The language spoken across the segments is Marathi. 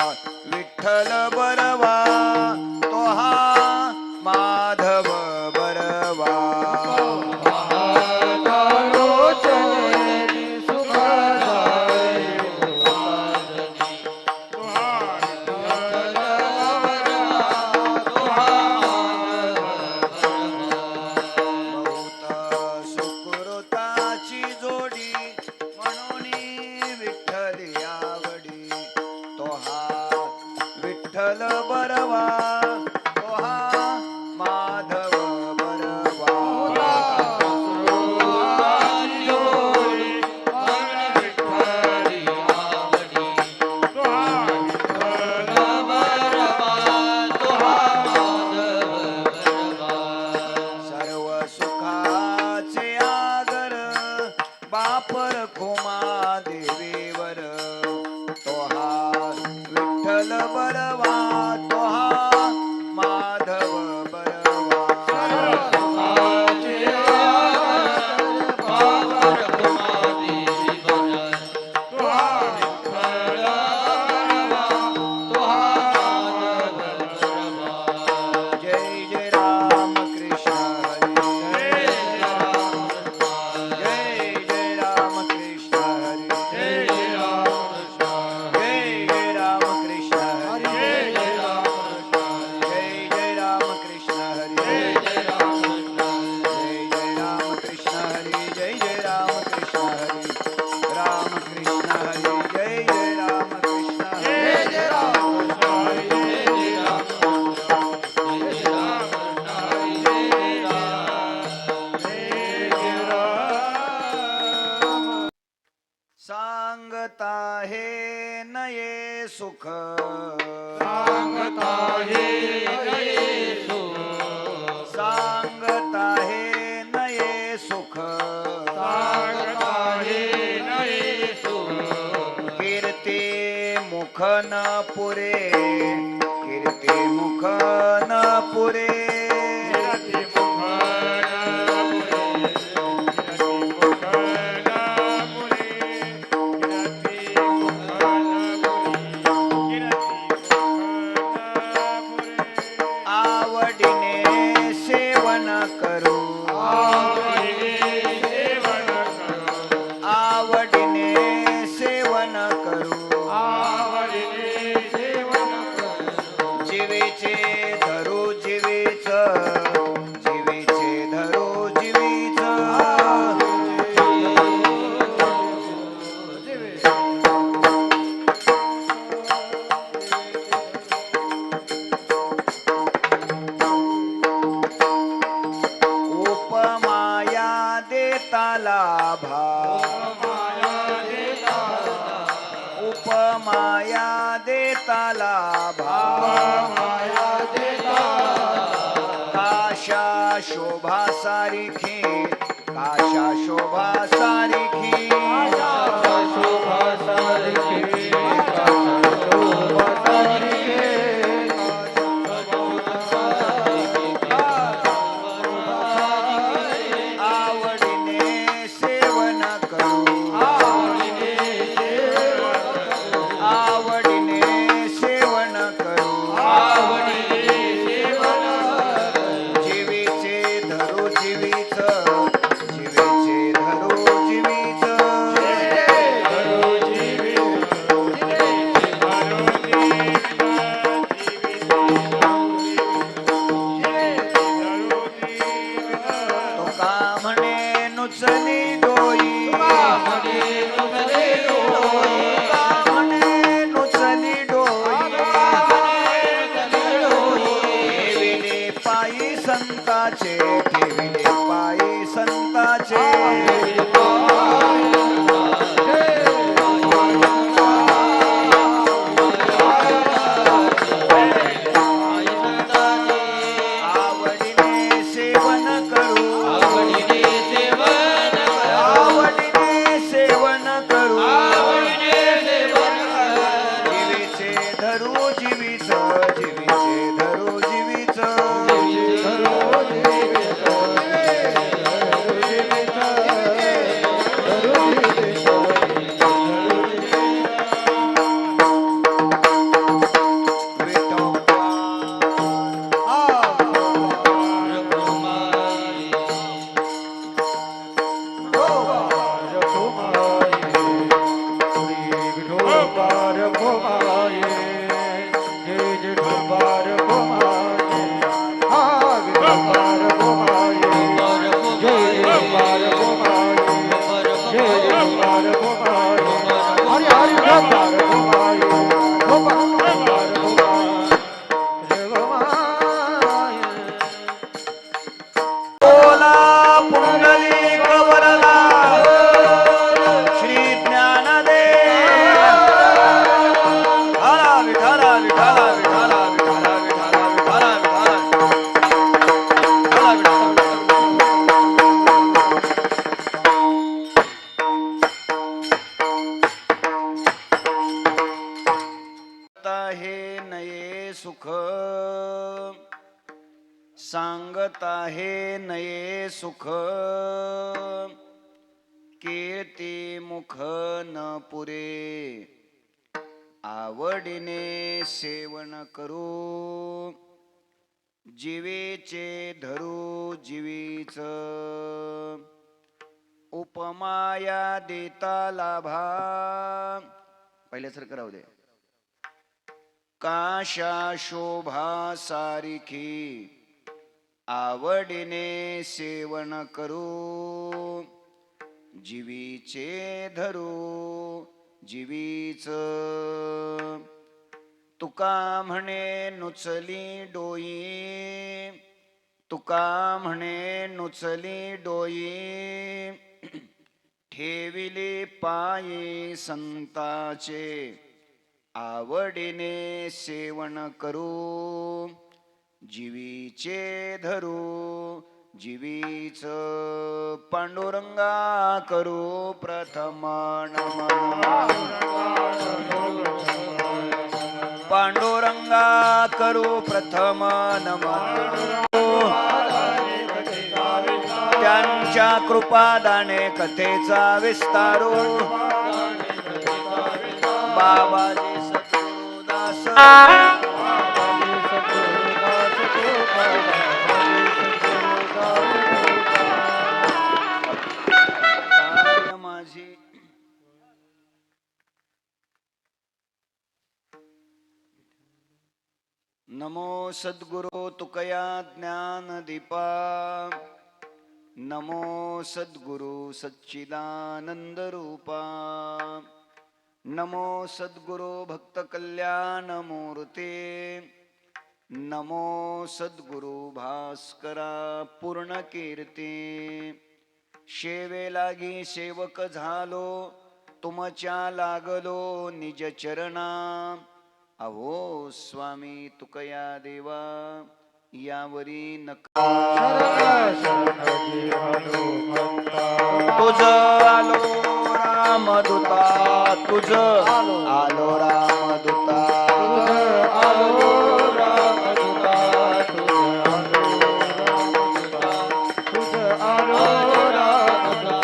विठ्ठल बरवा तो हा माधव बरवा विठ्ठल बरवा तो हा माधव बरवा सर्व सुखाचे आगर बापर खोमा देवीवर तो हा विठ्ठल बरवा तो हा माधव बरवा जय जय राम कृष्ण हरी जय जय राम कृष्ण हरी जय जय राम कृष्ण हरी जय जय राम कृष्ण हरी जय जय राम कृष्ण हरी जय जय राम कृष्ण हरी राम कृष्ण हरी जय जय राम कृष्ण सांगता हे नये सुख सांगता हे नये सुख कीर्ती मुख न पुरे कीर्ती मुख न पुरे आवडीने सेवन करू आवडीने सेवन करू जीवेचे धरू जीवेच जीवेचे धरू जीवेच उपमाया देता लाभा उपमाया देता लाभा काशा शोभा सारिखी काशा शोभा सारिखी आवडीने सेवन करू आवडीने सेवन करू जीवीचे धरू जीवीच जीवीचे धरू जीवीच तुका म्हणे नुचली डोई तुका म्हणे नुचली डोई ठेविले पायी संताचे ठेविले पायी संताचे आवडीने सेवन करू आवडीने सेवन करू जीवीचे धरू जीवीच जीवीचे धरू जीवीच हे नये सुख, सांगत आहे नये सुख, कीर्ती मुख न पुरे, आवडीने सेवन करू, जीवेचे धरू जीवीच, उपमाया देता लाभा. पहिल्यासारखं राहू दे. काशा शोभा सारिखी, आवडीने सेवन करू, जीवीचे धरू जीवीच. तुका म्हणे नुचली डोई, तुका म्हणे नुचली डोई, ठेविले पायी संताचे, आवडीने सेवन करू, जीवीचे धरू जीवीच. पांडुरंगा करू प्रथम नमन, पांडुरंगा करू प्रथम नमन. त्यांच्या कृपादाने कथेचा विस्तारू, बाबाजी सद्गुरुदास, माझी. नमो सद्गुरु तुकया ज्ञान दीपा, नमो सद्गुरु सच्चिदानंद रूपा, नमो सद्गुरु भक्त कल्याण मूर्ते, नमो सद्गुरु भास्करा पूर्ण कीर्ती. शेवे लागी सेवक झालो, तुमच्या लागलो निज चरणा, अहो स्वामी तुकया देवा यावरी नका. तुझ आलो रामदूता, तुझ आलो रामदूता, आलो रामदूता, तुझ आलो रामदूता,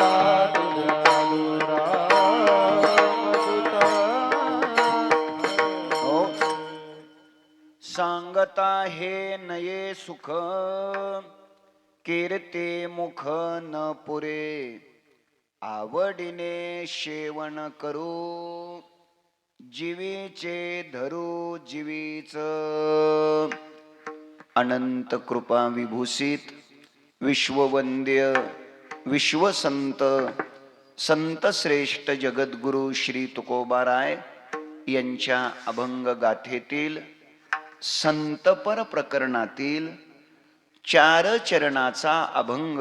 सांगता हे नये सुख, कीर्ती मुख न पुरे, आवडीने सेवन करू, जीवीचे धरू जीवीच. अनंत कृपा विभूषित विश्ववंद्य विश्वसंत संत श्रेष्ठ जगद्गुरु श्री तुकोबाराय यांच्या अभंग गाथेतील संतपर प्रकरणातील 4 चरणाचा अभंग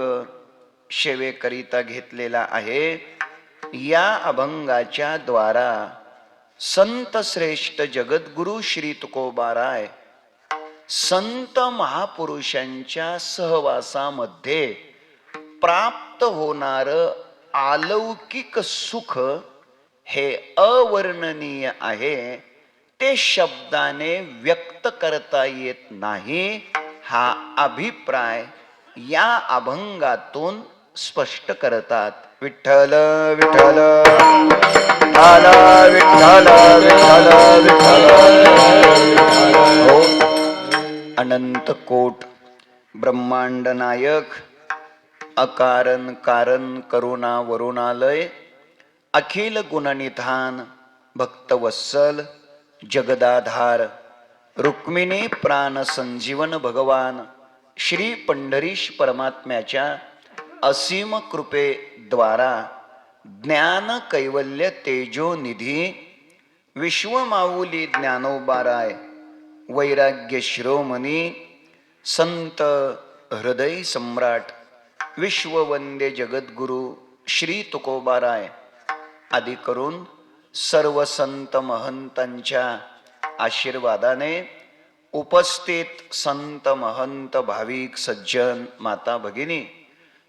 सेवेकरिता घेतलेला आहे. या अभंगाच्या द्वारा संत श्रेष्ठ जगद्गुरु श्री तुकोबाराय संत महापुरुषांच्या सहवासामध्ये प्राप्त होणार अलौकिक सुख हे अवर्णनीय आहे. ते शब्दाने व्यक्त करता येत नाही. हा अभिप्राय या अभंगातून स्पष्ट करतात. विठ्ठल विठ्ठल आला विठ्ठल विठ्ठल विठ्ठल. हो, अनंत कोट ब्रह्मांड नायक अकारण कारण करुणा वरुणालय अखिल गुणनिधान भक्तवत्सल जगदाधार रुक्मिणी प्राण संजीवन भगवान श्री पंढरीश परमात्म्याच्या असीम कृपेद्वारा ज्ञान कैवल्य तेजो निधी विश्वमाऊली ज्ञानोबाराय वैराग्य शिरोमणी संत हृदय सम्राट विश्ववंद्य जगद्गुरु श्री तुकोबाराय आदी करून सर्व संत महंतांच्या आशीर्वादाने उपस्थित संत महंत भाविक सज्जन माता भगिनी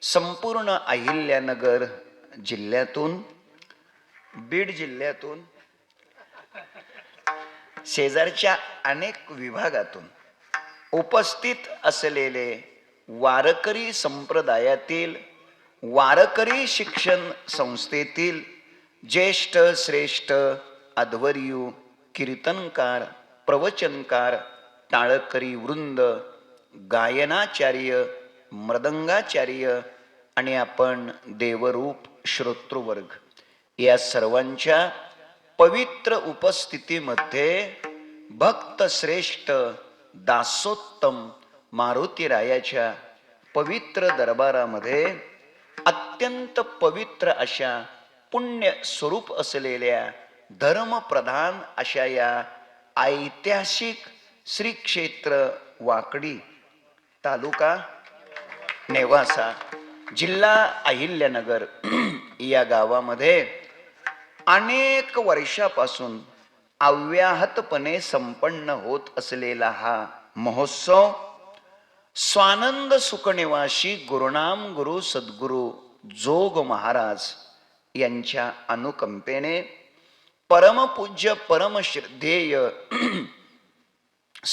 संपूर्ण अहिल्यानगर जिल्ह्यातून बीड जिल्ह्यातून शेजारच्या अनेक विभागातून उपस्थित असलेले वारकरी संप्रदायातील, वारकरी शिक्षण संस्थेतील ज्येष्ठ श्रेष्ठ अध्वर्यू, कीर्तनकार, प्रवचनकार, टाळकरी वृंद, गायनाचार्य, मृदंगाचार्य आणि आपण देवरूप श्रोतृवर्ग, या सर्वांच्या पवित्र उपस्थितीमध्ये भक्त श्रेष्ठ दासोत्तम मारुतीरायाच्या पवित्र दरबारामध्ये अत्यंत पवित्र अशा पुण्य स्वरूप असलेल्या धर्मप्रधान अशा या ऐतिहासिक श्री क्षेत्र वाकडी, तालुका नेवासा, जिल्हा अहिल्यानगर या गावामध्ये अनेक वर्षापासून अव्याहतपणे संपन्न होत असलेला हा महोत्सव स्वानंद सुखनिवासी गुरुनाम गुरु सद्गुरु जोग महाराज यांच्या अनुकंपेने परमपूज्य परमश्रद्धेय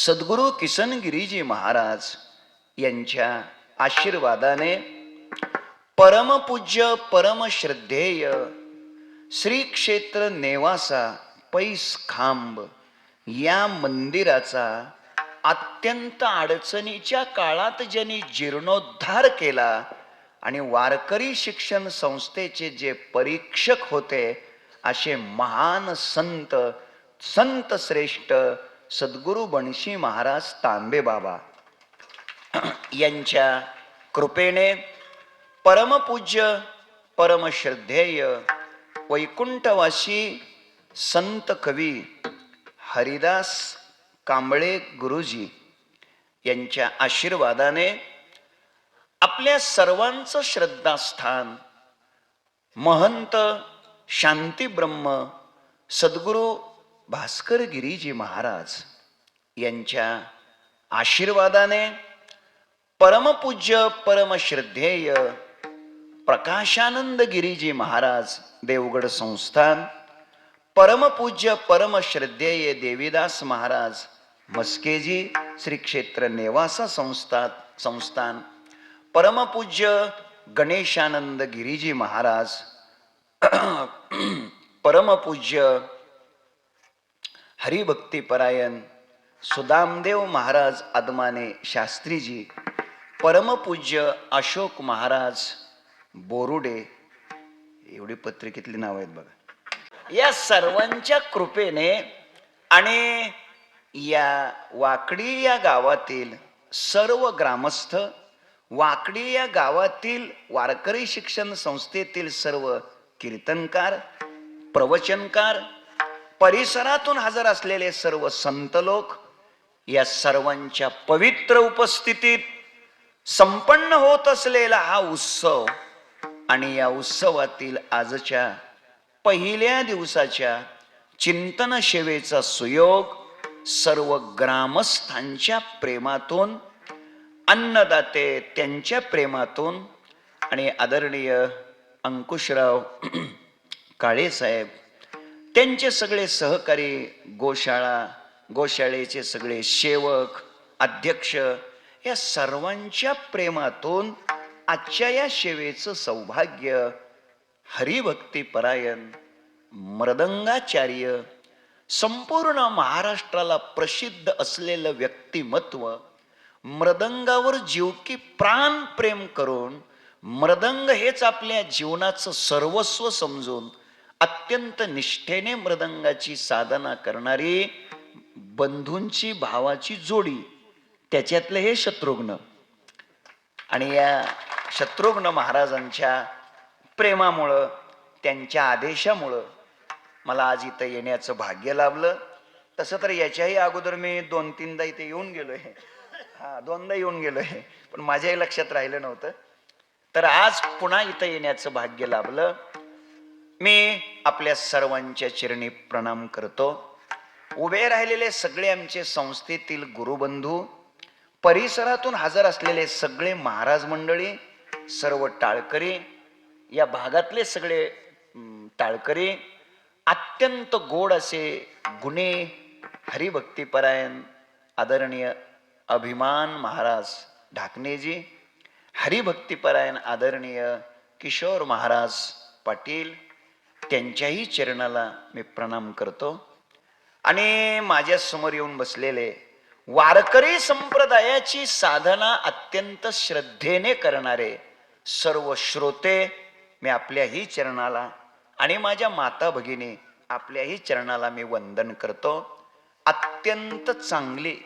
सद्गुरु किसनगिरीजी महाराज यांच्या आशीर्वादाने परमपूज्य परमश्रद्धेय श्री क्षेत्र नेवासा पैस खांब या मंदिराचा अत्यंत अडचणीच्या काळात ज्यांनी जीर्णोद्धार केला आणि वारकरी शिक्षण संस्थेचे जे परीक्षक होते असे महान संत, संत श्रेष्ठ सद्गुरु बणशी महाराज तांबे बाबा यांच्या कृपेने परमपूज्य परमश्रद्धेय वैकुंठवासी संत कवी हरिदास कांबळे गुरुजी यांच्या आशीर्वादाने आपल्या सर्वांचं श्रद्धास्थान महंत शांतीब्रह्म सद्गुरु भास्कर गिरीजी महाराज यांच्या आशीर्वादाने परमपूज्य परमश्रद्धेय प्रकाशानंद गिरीजी महाराज देवगड संस्थान, परमपूज्य परमश्रद्धेय देवीदास महाराज मस्केजी श्री क्षेत्र नेवासा संस्थान, परमपूज्य गणेशानंद गिरीजी महाराज, परमपूज्य हरिभक्तीपरायण सुदामदेव महाराज अदमाने शास्त्रीजी, परमपूज्य अशोक महाराज बोरुडे, एवढी पत्रिकेतली नाव आहेत बघा. या सर्वांच्या कृपेने आणि या वाकडी या गावातील सर्व ग्रामस्थ, वाकडी या गावातील वारकरी शिक्षण संस्थेतील सर्व कीर्तनकार, प्रवचनकार, परिसरातून हजर असलेले सर्व संत लोक, या सर्वांच्या पवित्र उपस्थितीत संपन्न होत असलेला हा उत्सव आणि या उत्सवातील आजच्या पहिल्या दिवसाच्या चिंतन सेवेचा सुयोग सर्व ग्रामस्थांच्या प्रेमातून, अन्नदाते त्यांच्या प्रेमातून आणि आदरणीय अंकुशराव काळे साहेब त्यांचे सगळे सहकारी, गोशाळेचे सगळे सेवक, अध्यक्ष, या सर्वांच्या प्रेमातून आजच्या या सेवेचं सौभाग्य हरिभक्तीपरायण मृदंगाचार्य, संपूर्ण महाराष्ट्राला प्रसिद्ध असलेलं व्यक्तिमत्व, मृदंगावर जीव की प्राण प्रेम करून मृदंग हेच आपल्या जीवनाचं सर्वस्व समजून अत्यंत निष्ठेने मृदंगाची साधना करणारी बंधूंची भावाची जोडी, त्याच्यातले हे शत्रुघ्न. आणि या शत्रुघ्न महाराजांच्या प्रेमामुळं, त्यांच्या आदेशामुळं मला आज इथं येण्याचं भाग्य लाभलं. तसं तर याच्याही अगोदर मी 2-3दा इथे येऊन गेलोय, 2दा येऊन गेलोय, पण माझ्याही लक्षात राहिलं नव्हतं. तर आज पुन्हा इथं येण्याचं भाग्य लाभलं. मी आपल्या सर्वांच्या चरणी प्रणाम करतो. उभे राहिलेले सगळे आमचे संस्थेतील गुरुबंधू, परिसरातून हजर असलेले सगळे महाराज मंडळी, सर्व टाळकरी, या भागातले सगळे टाळकरी, अत्यंत गोड असे गुणे हरिभक्तीपरायण आदरणीय अभिमान महाराज ढाकणेजी, हरिभक्तीपरायण आदरणीय किशोर महाराज पाटील, त्यांच्याही चरणाला मी प्रणाम करतो. आणि माझ्या समोर येऊन बसलेले वारकरी संप्रदायाची साधना अत्यंत श्रद्धेने करणारे सर्व श्रोते, मी आपल्याही चरणाला आणि माझ्या माता भगिनी आपल्याही चरणाला मी वंदन करतो. अत्यंत चांगली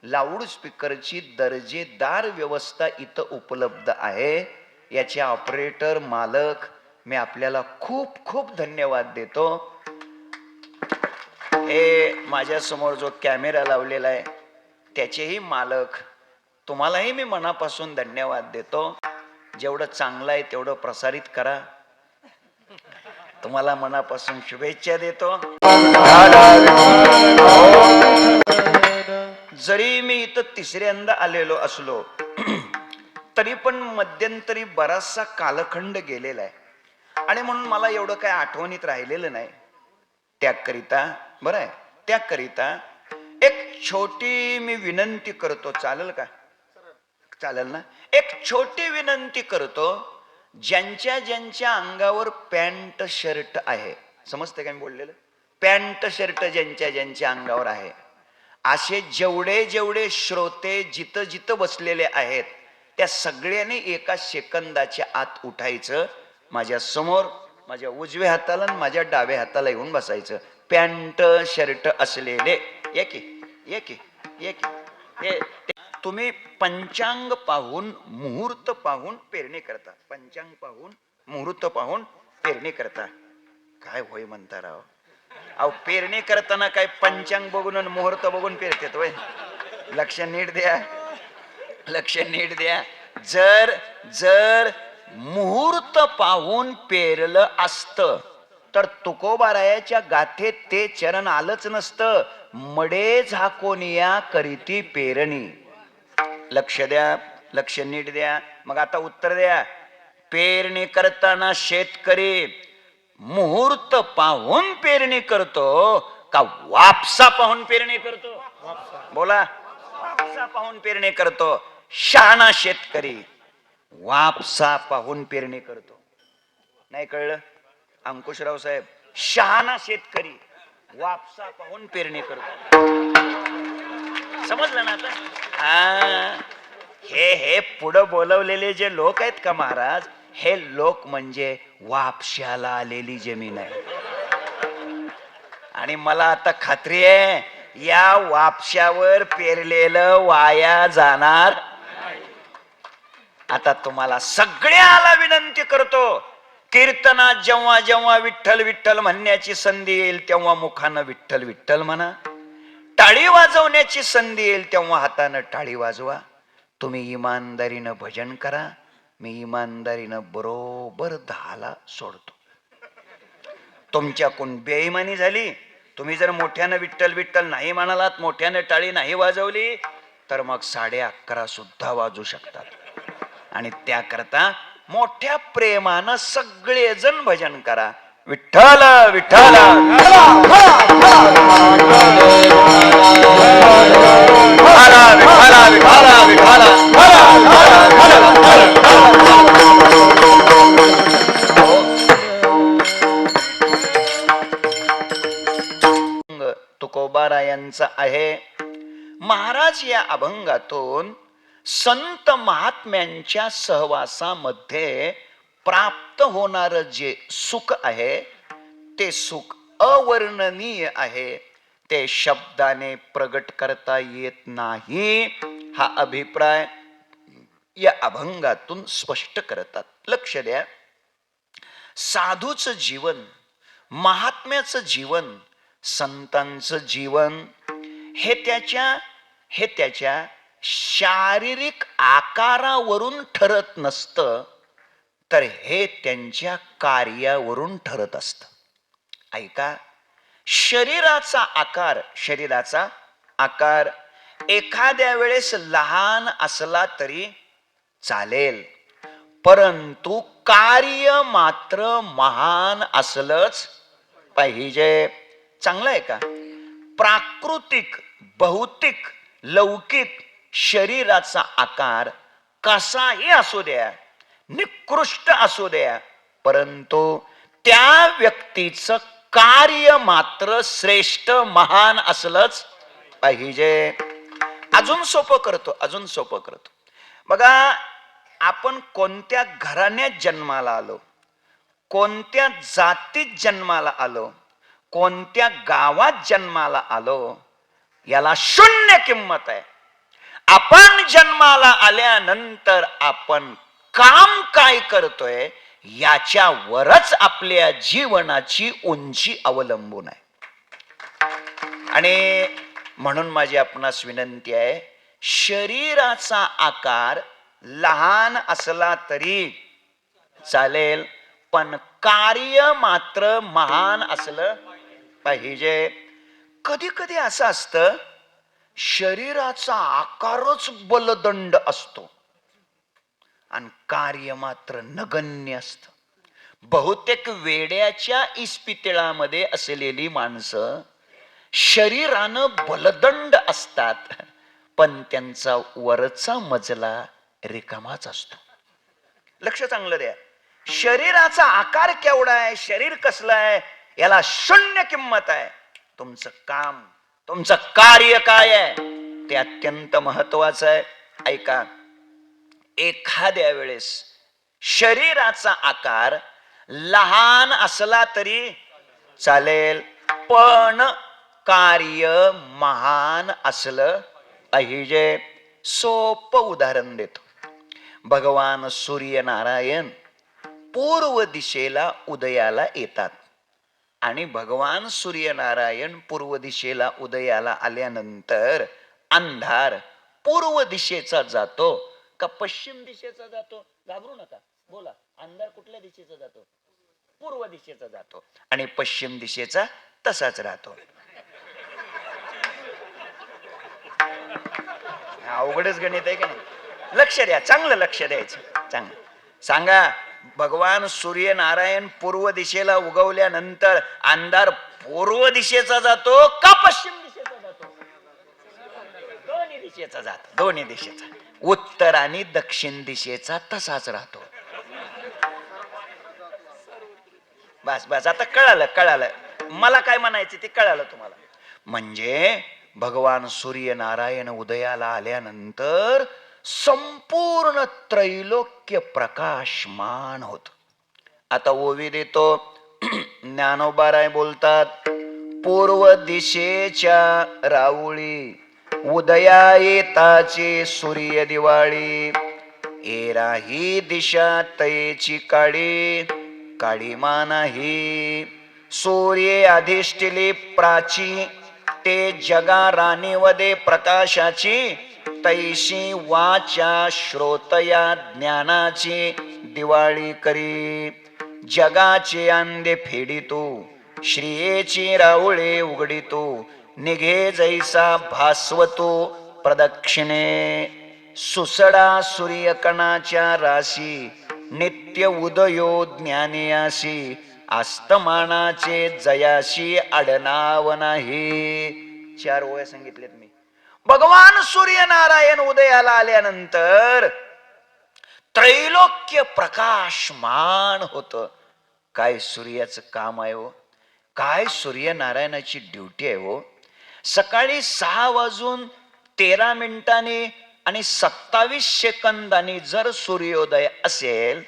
लाऊडस्पीकरची दर्जेदार व्यवस्था इथं उपलब्ध आहे. याचे ऑपरेटर मालक मी आपल्याला खूप खूप धन्यवाद देतो. हे माझ्या समोर जो कॅमेरा लावलेला आहे त्याचेही मालक, तुम्हालाही मी मनापासून धन्यवाद देतो. जेवढं चांगलं आहे तेवढं प्रसारित करा. तुम्हाला मनापासून शुभेच्छा देतो. जरी मी इथं तिसऱ्यांदा आलेलो असलो तरी पण मध्यंतरी बराचसा कालखंड गेलेला आहे आणि म्हणून मला एवढं काय आठवणीत राहिलेलं नाही. त्याकरिता बरं आहे, त्याकरिता एक छोटी मी विनंती करतो. चालेल का? चालेल ना? एक छोटी विनंती करतो. ज्यांच्या ज्यांच्या अंगावर पॅन्ट शर्ट आहे, समजते काय मी बोललेलं? पॅन्ट शर्ट ज्यांच्या ज्यांच्या अंगावर आहे, असे जेवढे जेवढे श्रोते जिथं जिथं बसलेले आहेत त्या सगळ्यांनी एका सेकंदाच्या आत उठायचं. माझ्या समोर माझ्या उजव्या हाताला आणि माझ्या डाव्या हाताला येऊन बसायचं. पॅन्ट शर्ट असलेले हे तुम्ही पंचांग पाहून मुहूर्त पाहून पेरणी करता. पंचांग पाहून मुहूर्त पाहून पेरणी करता. काय होय म्हणता राव? अहो पेरणी करताना काय पंचांग बघून आणि मुहूर्त बघून पेरतात होय? लक्ष नीट द्या, लक्ष नीट द्या. जर जर मुहूर्त पाहून पेरलं असतं तर तुकोबारायाच्या गाथेत ते चरण आलंच नसतं. मडे झाकोनिया करीती पेरणी. लक्ष द्या, लक्ष नीट द्या. मग आता उत्तर द्या. पेरणी करताना शेतकरी मुहूर्त पाहून पेरणी करतो का वापसा पाहून पेरणी करतो? बोला. वापसा पाहून पेरणी करतो. शहाणा शेतकरी वापसा पाहून पेरणी करतो. नाही कळलं अंकुशराव साहेब? शहाणा शेतकरी वापसा पाहून पेरणी करतो. समजलं ना आता? हे पुढं बोलवलेले जे लोक आहेत का महाराज, हे लोक म्हणजे वापशाला आलेली जमीन आहे. आणि मला आता खात्री आहे या वापशावर पेरलेलं वाया जाणार. आता तुम्हाला सगळ्याला विनंती करतो, कीर्तनात जेव्हा जेव्हा विठ्ठल विठ्ठल म्हणण्याची संधी येईल तेव्हा मुखानं विठ्ठल विठ्ठल म्हणा. टाळी वाजवण्याची संधी येईल तेव्हा हातानं टाळी वाजवा. तुम्ही इमानदारीनं भजन करा. मी इमानदारीनं बरोबर 10ला सोडतो. तुमच्याकडून बेईमानी झाली, तुम्ही जर मोठ्यानं विठ्ठल विठ्ठल नाही म्हणालात, मोठ्यानं टाळी नाही वाजवली, तर मग 11:30 सुद्धा वाजू शकतात. आणि त्याकरता मोठ्या प्रेमानं सगळेजण भजन करा. विठ्ठल विठ्ठल तुकोबारायांचा आहे. महाराज या अभंगातून संत महात्म्यांच्या सहवासामध्ये प्राप्त होणार जे सुख आहे ते सुख अवर्णनीय आहे. ते शब्दाने प्रगट करता येत नाही, हा अभिप्राय या अभंगातून स्पष्ट करतात. लक्ष द्या. साधूचं जीवन, महात्म्याचं जीवन, संतांचं जीवन हे त्याच्या शारीरिक आकारावरून ठरत नसतं, तर हे त्यांच्या कार्यावरून ठरत असतं. ऐका. शरीराचा आकार एखाद्या वेळेस लहान असला तरी चालेल, परंतु कार्य मात्र महान असलंच पाहिजे. चांगलं आहे का? प्राकृतिक, भौतिक, लौकिक शरीराचा आकार कसाही असू द्या, निकृष्ट असू द्या, परंतु त्या व्यक्तीचं कार्य मात्र श्रेष्ठ महान असलंच पाहिजे. अजून सोपं करतो. बघा, आपण कोणत्या घराण्यात जन्माला आलो, कोणत्या जातीत जन्माला आलो, कोणत्या गावात जन्माला आलो, याला शून्य किंमत आहे. आपण जन्माला आल्यानंतर आपण काम काय करतोय याच्यावरच आपल्या जीवनाची उंची अवलंबून आहे. आणि म्हणून माझी आपणास विनंती आहे, शरीराचा आकार लहान असला तरी चालेल, पण कार्य मात्र महान असलं पाहिजे. कधी कधी असं असतं, शरीराचा आकारच बलदंड असतो आणि कार्य मात्र नगण्य असतं. बहुतेक वेड्याच्या इस्पितळामध्ये असलेली माणसं शरीरानं बलदंड असतात, पण त्यांचा वरचा मजला रिकामाच असतो. लक्ष चांगलं द्या. शरीराचा आकार केवढा आहे, शरीर कसलं आहे, याला शून्य किंमत आहे. तुमचं काम, तुमचं कार्य काय आहे ते अत्यंत महत्वाचं आहे. ऐका, एखाद्या वेळेस शरीराचा आकार लहान असला तरी चालेल, पण कार्य महान असलं पाहिजे. सोपं उदाहरण देतो. भगवान सूर्यनारायण पूर्व दिशेला उदयाला येतात आणि भगवान सूर्यनारायण पूर्व दिशेला उदयाला आल्यानंतर अंधार पूर्व दिशेचा जातो का पश्चिम दिशेचा जातो? घाबरू नका, बोला. अंधार कुठल्या दिशेचा जातो? पूर्व दिशेचा जातो. आणि पश्चिम दिशेचा तसाच राहतो. अवघडच गणित आहे की नाही? लक्ष द्या, चांगलं लक्ष द्यायचं. चांगलं सांगा, भगवान सूर्यनारायण पूर्व दिशेला उगवल्यानंतर अंधार पूर्व दिशेचा जातो का पश्चिम दिशेचा जातो? दोन्ही दिशेचा जातो, दोन्ही दिशेचा. उत्तर आणि दक्षिण दिशेचा तसाच राहतो. बस बस, आता कळालं. मला काय म्हणायचं ते कळालं तुम्हाला. म्हणजे भगवान सूर्यनारायण उदयाला आल्यानंतर संपूर्ण त्रैलोक्य प्रकाशमान होत. आता ओवी देतो. ज्ञानोबाराय बोलतात, पूर्व दिशेच्या राऊळी उदया येताचे सूर्य दिवाळी, एरा ही दिशा तयेची काळी, काळीमा नाही. सूर्य अधिष्ठिली प्राची, ते जगा राणीवदे प्रकाशाची, तैशी वाचा श्रोतया ज्ञानाची दिवाळी करी. जगाचे अंधे फेडितो, श्रियेची राऊळे उघडितो, निघे जैसा भास्वतो प्रदक्षिणे. सुसडा सूर्यकणाच्या राशी, नित्य उदयो ज्ञानियाशी, अस्तमानाचे जयाशी आडनाव नाही. 4 ओळ्या सांगितल्यात मी. भगवान सूर्यनारायण उदयाला आल्यानंतर त्रैलोक्य प्रकाशमान होत. काय सूर्याचं काम आहे हो, काय सूर्यनारायणाची ड्युटी आहे हो. सकाळी 6:13 आणि 27 सेकंदांनी जर सूर्योदय असेल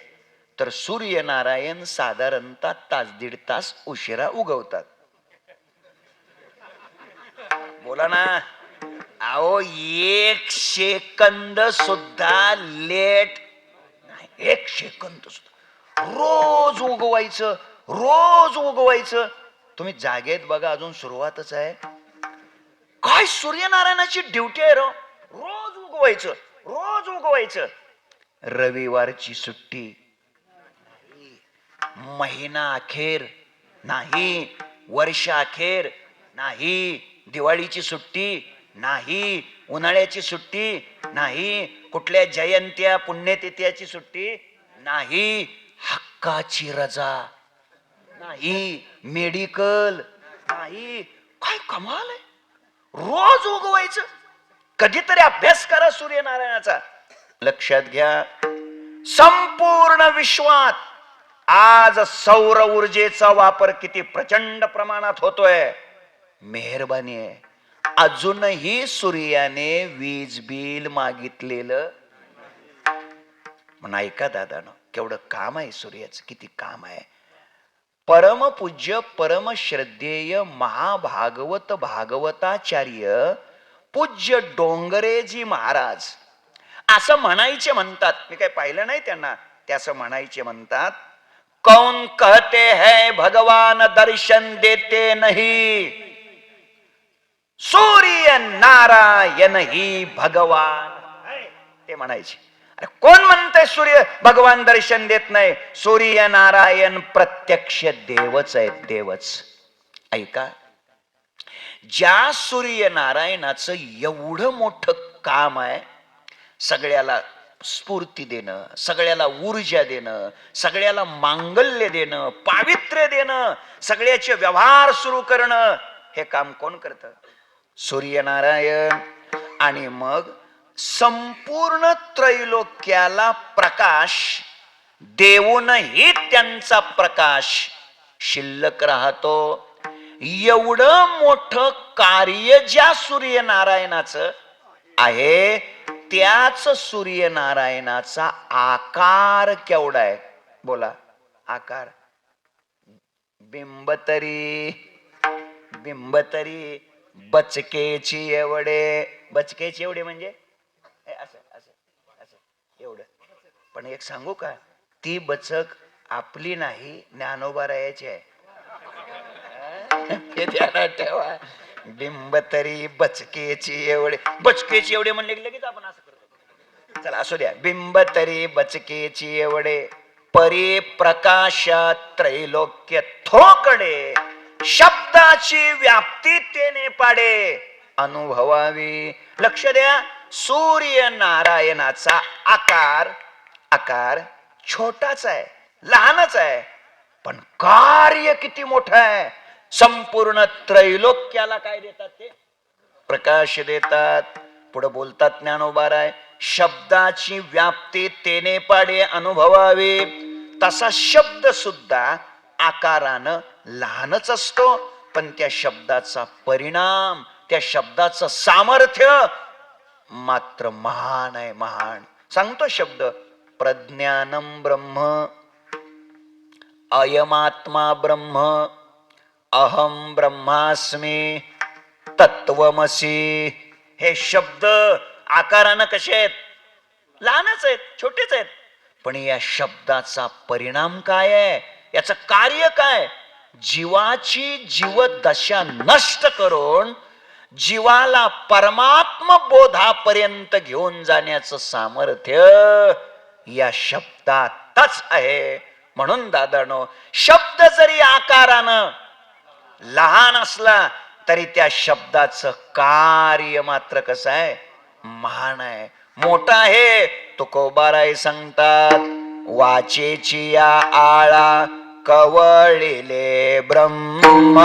तर सूर्यनारायण साधारणतः तास दीड तास उशिरा उगवतात. बोला ना. अहो, 1 सेकंद सुद्धा लेट नाही, 1 सेकंद सुद्धा. रोज उगवायचं. तुम्ही जागेत बघा, अजून सुरुवातच आहे. काय सूर्यनारायणाची ड्युटी आहे रो. रोज उगवायचं. रविवारची सुट्टी महिना अखेर नाही, वर्ष अखेर नाही, दिवाळीची सुट्टी नाही, उन्हाळ्याची सुट्टी नाही, कुठल्या जयंत्या पुण्यतिथीची सुट्टी नाही, हक्काची रजा नाही, मेडिकल नाही. काय कमाल आहे. रोज उगवायचं. कधीतरी अभ्यास करा सूर्यनारायणाचा. लक्षात घ्या, संपूर्ण विश्वात आज सौर ऊर्जेचा वापर किती प्रचंड प्रमाणात होतोय. मेहरबानी आहे, अजूनही सूर्याने वीज बिल मागितलेलं. म्हणून ऐका दादानो, केवढं काम आहे सूर्याचं, किती काम आहे. परमपूज्य परमश्रद्धेय महाभागवत भागवताचार्य पूज्य डोंगरेजी महाराज असं म्हणायचे म्हणतात. मी काही पाहिलं नाही त्यांना, ते असं म्हणायचे म्हणतात, कौन कहते हैं भगवान दर्शन देते नहीं, सूर्य नारायण ही भगवान. ते म्हणायचे. अरे कोण म्हणतंय सूर्य भगवान दर्शन देत नाही? सूर्य नारायण प्रत्यक्ष देवच आहेत, देवच. ऐका, ज्या सूर्यनारायणाचं एवढं मोठं काम आहे, सगळ्याला स्फूर्ती देणं, सगळ्याला ऊर्जा देणं, सगळ्याला मांगल्य देणं, पावित्र्य देणं, सगळ्याचे व्यवहार सुरू करणं, हे काम कोण करतं? सूर्यनारायण. आणि मग संपूर्ण त्रैलोक्याला प्रकाश देऊनही त्यांचा प्रकाश शिल्लक राहतो. एवढं मोठं कार्य ज्या सूर्यनारायणाचं आहे, त्याच सूर्यनारायणाचा आकार केवढा आहे? बोला, आकार. बिंबतरी, बिंबतरी बचकेची एवढे. बचकेची एवढे म्हणजे असं असं असं एवढं. पण एक सांगू का, ती बचक आपली नाही, ज्ञानोबारायाची आहे. हे ध्यानात ठेवा. बिंबतरी बचकेची एवढे. बचकेची एवढे म्हणले की लगेच आपण असं करतो. चला असू द्या. बिंबतरी बचकेची एवढे, परी प्रकाशात त्रैलोक्य थोकडे, शब्दाची व्याप्ती तेने पाडे अनुभवावी. लक्ष द्या, सूर्य नारायणाचा आकार छोटाच आहे, लहानच आहे, पण कार्य किती मोठं आहे. संपूर्ण त्रैलोक्याला काय देतात? ते प्रकाश देतात. पुढे बोलतात ज्ञानोबाराय, शब्दाची व्याप्ती तेने पाडे अनुभवावे. तसा शब्द सुद्धा आकारानं लहानच असतो, पण त्या शब्दाचा परिणाम, त्या शब्दाचं सामर्थ्य मात्र महान आहे, महान. सांगतो शब्द, प्रज्ञानम ब्रह्म, अयमात्मा ब्रह्म, अहम ब्रह्मास्मी, तत्वमसी. हे शब्द आकारानं कसे आहेत? लहानच आहेत, छोटेच आहेत, पण या शब्दाचा परिणाम काय आहे? याचं कार्य काय? जीवाची जीवदशा नष्ट करून जीवाला परमात्म बोधापर्यंत घेऊन जाण्याचं सामर्थ्य या शब्दातच आहे. म्हणून दादानो, शब्द जरी आकारानं लहान असला तरी त्या शब्दाचं कार्य मात्र कसं आहे? महान आहे, मोठा आहे. तुकोबाराय सांगतात, वाचेची या आळा कवळिले ब्रह्म,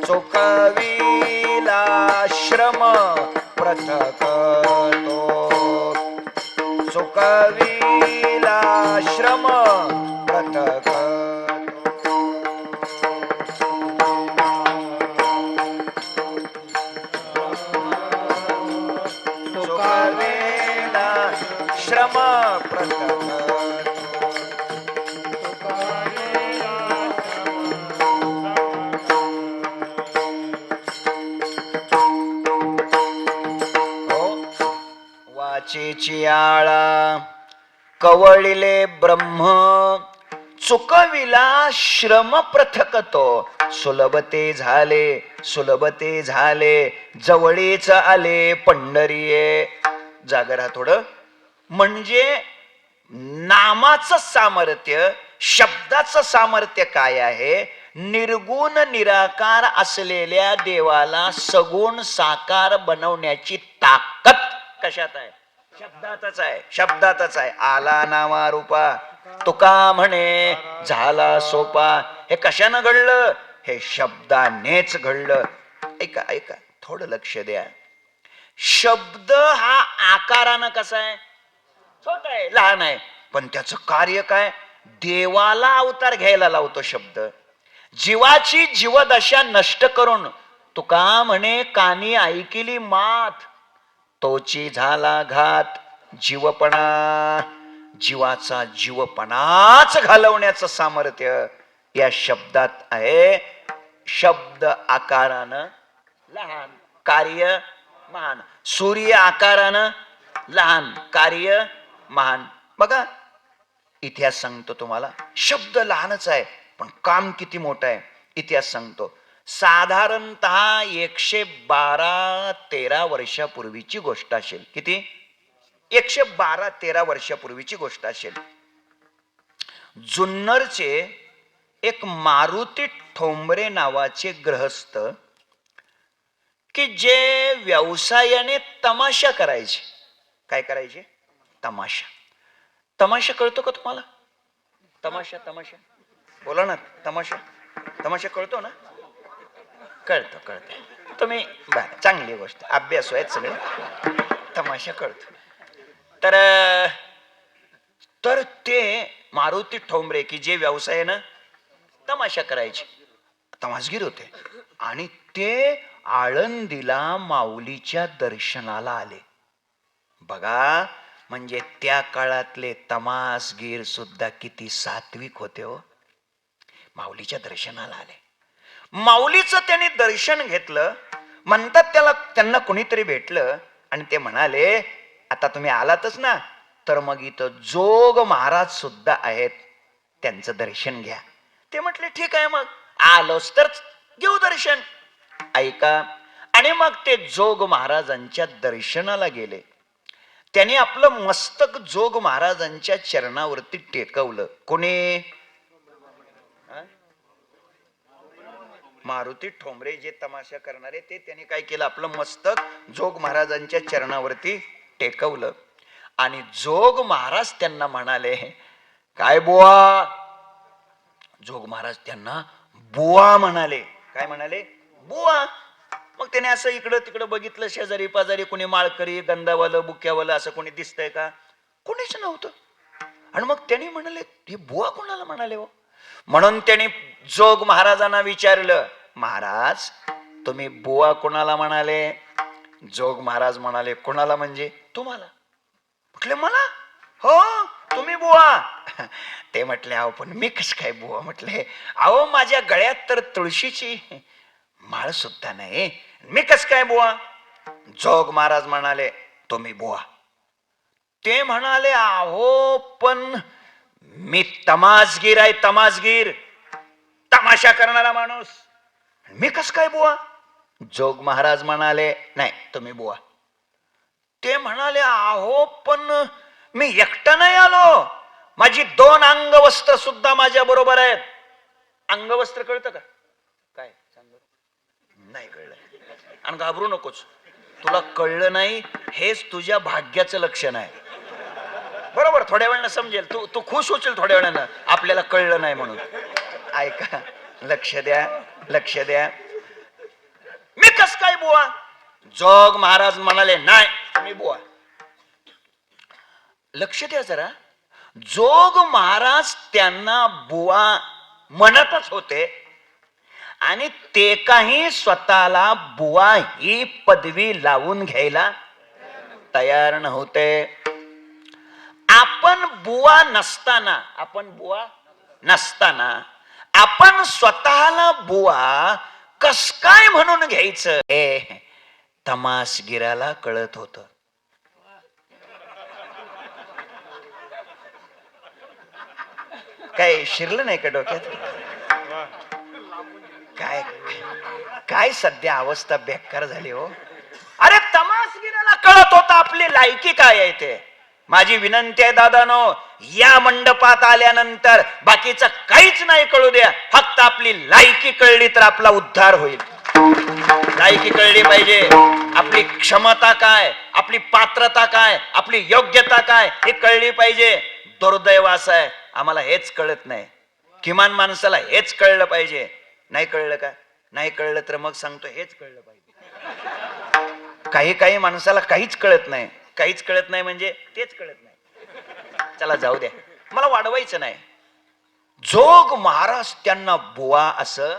चुकविला श्रम पृथक तो, चुकविला श्रम पृथक. श्रम पृथक. वाचेची आळा कवळिले ब्रह्म, चुकविला श्रम पृथक तो. सुलभते झाले, सुलभते झाले, जवळीच आले पंढरीये. जागरा थोडं. म्हणजे नामाचं सामर्थ्य, शब्दाचं सामर्थ्य काय आहे? निर्गुण निराकार असलेल्या देवाला सगुण साकार बनवण्याची ताकद कशात आहे? शब्दातच आहे, शब्दातच आहे. आला नावा रूपा, तुका म्हणे झाला सोपा. हे कशानं घडलं? हे शब्दानेच घडलं. ऐका ऐका, थोडं लक्ष द्या. शब्द हा आकारानं कसा आहे? छोटा आहे, लहान आहे, पण त्याचं कार्य काय? देवाला अवतार घ्यायला लावतो शब्द. जीवाची जीवदशा नष्ट करून तुका म्हणे कानी ऐकिली मात, तोची झाला घात जीवपणा. जीवाचा जीवपणाच घालवण्याचं सामर्थ्य या शब्दात आहे. शब्द आकारानं लहान, कार्य महान. सूर्य आकारानं लहान, कार्य महान. बघा, इतिहास सांगतो तुम्हाला. शब्द लहानच आहे पण काम किती मोठं आहे. इतिहास सांगतो. साधारणतः 112-13 वर्षापूर्वीची गोष्ट असेल. किती? 112-13 वर्षापूर्वीची गोष्ट असेल. जुन्नरचे एक मारुती ठोंबरे नावाचे गृहस्थ, की जे व्यवसायाने तमाशा करायचे. काय करायचे? तमाशा. तमाशा कळतो का तुम्हाला? तमाशा, तमाशा बोला ना. तमाशा, तमाशा कळतो ना? कळतो, कळतो. तुम्ही बरं, चांगली गोष्ट, अभ्यास आहेत सगळे. तमाशा कळतो. तर ते मारुती ठोंबरे, की जे व्यवसायानं तमाशा करायचे, तमासगीर होते, आणि ते आळंदीला माऊलीच्या दर्शनाला आले. बघा, म्हणजे त्या काळातले तमासगीर सुद्धा किती सात्विक होते हो. माऊलीच्या दर्शनाला आले. माऊलीचं त्यांनी दर्शन घेतलं. म्हणतात त्यांना कोणीतरी भेटलं आणि ते म्हणाले, आता तुम्ही आलातच ना, तर मग इथं जोग महाराज सुद्धा आहेत, त्यांचं दर्शन घ्या. ते म्हटले ठीक आहे, मग आलोच तर घेऊ दर्शन. ऐका, आणि मग ते जोग महाराजांच्या दर्शनाला गेले. त्याने आपलं मस्तक जोग महाराजांच्या चरणावरती टेकवलं. कोणी? मारुती ठोंबरे, जे तमाशा करणारे, ते त्यांनी काय केलं? आपलं मस्तक जोग महाराजांच्या चरणावरती टेकवलं. आणि जोग महाराज त्यांना म्हणाले, काय बुवा? जोग महाराज त्यांना बुवा म्हणाले. काय म्हणाले? बुवा. मग त्याने असं इकडं तिकडं बघितलं, शेजारी पाजारी कोणी माळकरी, गंधावालं, बुक्यावालं असं कोणी दिसतंय का? कोणीच नव्हतं. आणि मग त्यांनी म्हणाले, हे बुवा कोणाला म्हणाले हो? म्हणून त्यांनी जोग महाराजांना विचारलं, महाराज तुम्ही बुवा कोणाला म्हणाले? जोग महाराज म्हणाले, कोणाला म्हणजे? तुम्हाला. म्हटले मला? हो, तुम्ही बुवा. ते म्हटले, अहो पण मी कस काय बुवा? म्हटले, अहो माझ्या गळ्यात तर तुळशीची माळ सुद्धा नाही, मी कस काय बुवा? जोग महाराज म्हणाले, तुम्ही बुवा. ते म्हणाले, अहो पण मी तमासगीर आहे, तमासगीर, तमाशा करणारा माणूस, मी कस काय बुवा? जोग महाराज म्हणाले, नाही तुम्ही बुवा. ते म्हणाले, अहो पण मी एकटा नाही आलो, माझी 2 अंगवस्त्र सुद्धा माझ्या बरोबर आहेत. अंगवस्त्र कळतं का? काय सांग? नाही कळलं. आणि घाबरू नकोच, तुला कळलं नाही हेच तुझ्या भाग्याचं लक्षण आहे. बरोबर, थोड्या वेळानं समजेल. तू खुश होशील थोड्या वेळानं आपल्याला कळलं नाही म्हणून. ऐका, लक्ष द्या, लक्ष द्या. मी कस काय बुवा? जोग महाराज म्हणाले, नाही तुम्ही बुवा. लक्ष द्या जरा. जोग महाराज त्यांना बुवा म्हणतच होते आणि ते काही स्वतःला बुवा ही पदवी लावून घ्यायला तयार नव्हते. आपण बुवा नसताना, आपण स्वतःला बुवा कस काय म्हणून घ्यायचं, हे तमासगिराला कळत होत. काय शिरलं नाही का डोक्यात? काय काय सध्या अवस्था बेकार झाली हो. अरे तमासगिराला कळत होता आपली लायकी काय आहे ते. माझी विनंती आहे दादानो, या मंडपात आल्यानंतर बाकीचं काहीच नाही कळू द्या, फक्त आपली लायकी कळली तर आपला उद्धार होईल. लायकी कळली पाहिजे, आपली क्षमता काय, आपली पात्रता काय, आपली योग्यता काय हे कळली पाहिजे. दुर्दैव असं आहे, आम्हाला हेच कळत नाही. किमान माणसाला हेच कळलं पाहिजे. नाही कळलं का? नाही कळलं तर मग सांगतो हेच कळलं पाहिजे. काही काही माणसाला काहीच कळत नाही. काहीच कळत नाही म्हणजे तेच कळत नाही. चला जाऊ द्या, मला वाढवायचं नाही. जोग महाराज त्यांना बुवा असं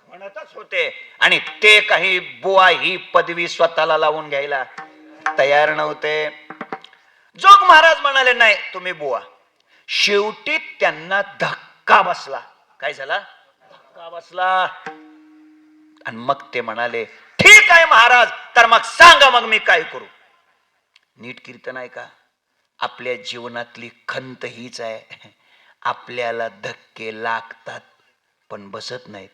म्हणतच होते आणि ते काही बुवा ही पदवी स्वतःला लावून घ्यायला तयार नव्हते. जोग महाराज म्हणाले नाही तुम्ही बुवा. शेवटी त्यांना धक्का बसला. काय झाला? धक्का बसला. आणि मग ते म्हणाले ठीक आहे महाराज, तर मग सांगा मग मी काय करू. नीट कीर्तन आहे का? आपल्या जीवनातली खंत हीच आहे, आपल्याला धक्के लागतात पण बसत नाहीत.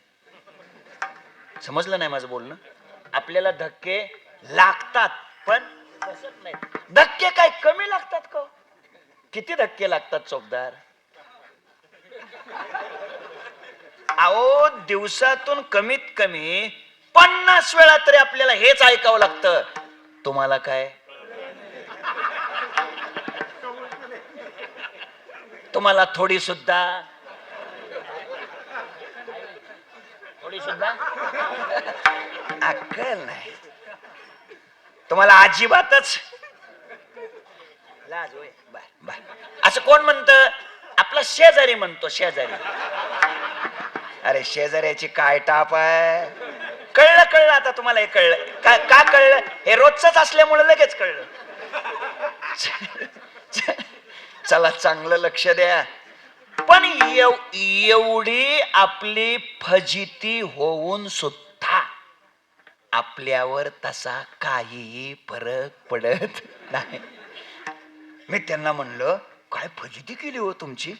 समजलं नाही माझं बोलणं? आपल्याला धक्के लागतात पण बसत नाहीत. धक्के काय कमी लागतात का? किती धक्के लागतात चोपदार? अहो दिवसातून कमीत कमी 50 वेळा तरी आपल्याला हेच ऐकावं लागतं. तुम्हाला काय? तुम्हाला थोडी सुद्धा अक्कल नाही. तुम्हाला अजिबातच लाज होय. असं कोण म्हणतं? आपला शेजारी म्हणतो. शेजारी. अरे शेजाऱ्याची काय टाप आहे. कळलं कळलं आता तुम्हाला. हे कळलं का कळलं? हे रोजच असल्यामुळे लगेच कळलं. चला चांगलं लक्ष द्या. पण एवढी आपली फजिती होऊन सुद्धा आपल्यावर तसा काहीही फरक पडत नाही. मी त्यांना म्हणलं काय फजिती केली हो तुमची?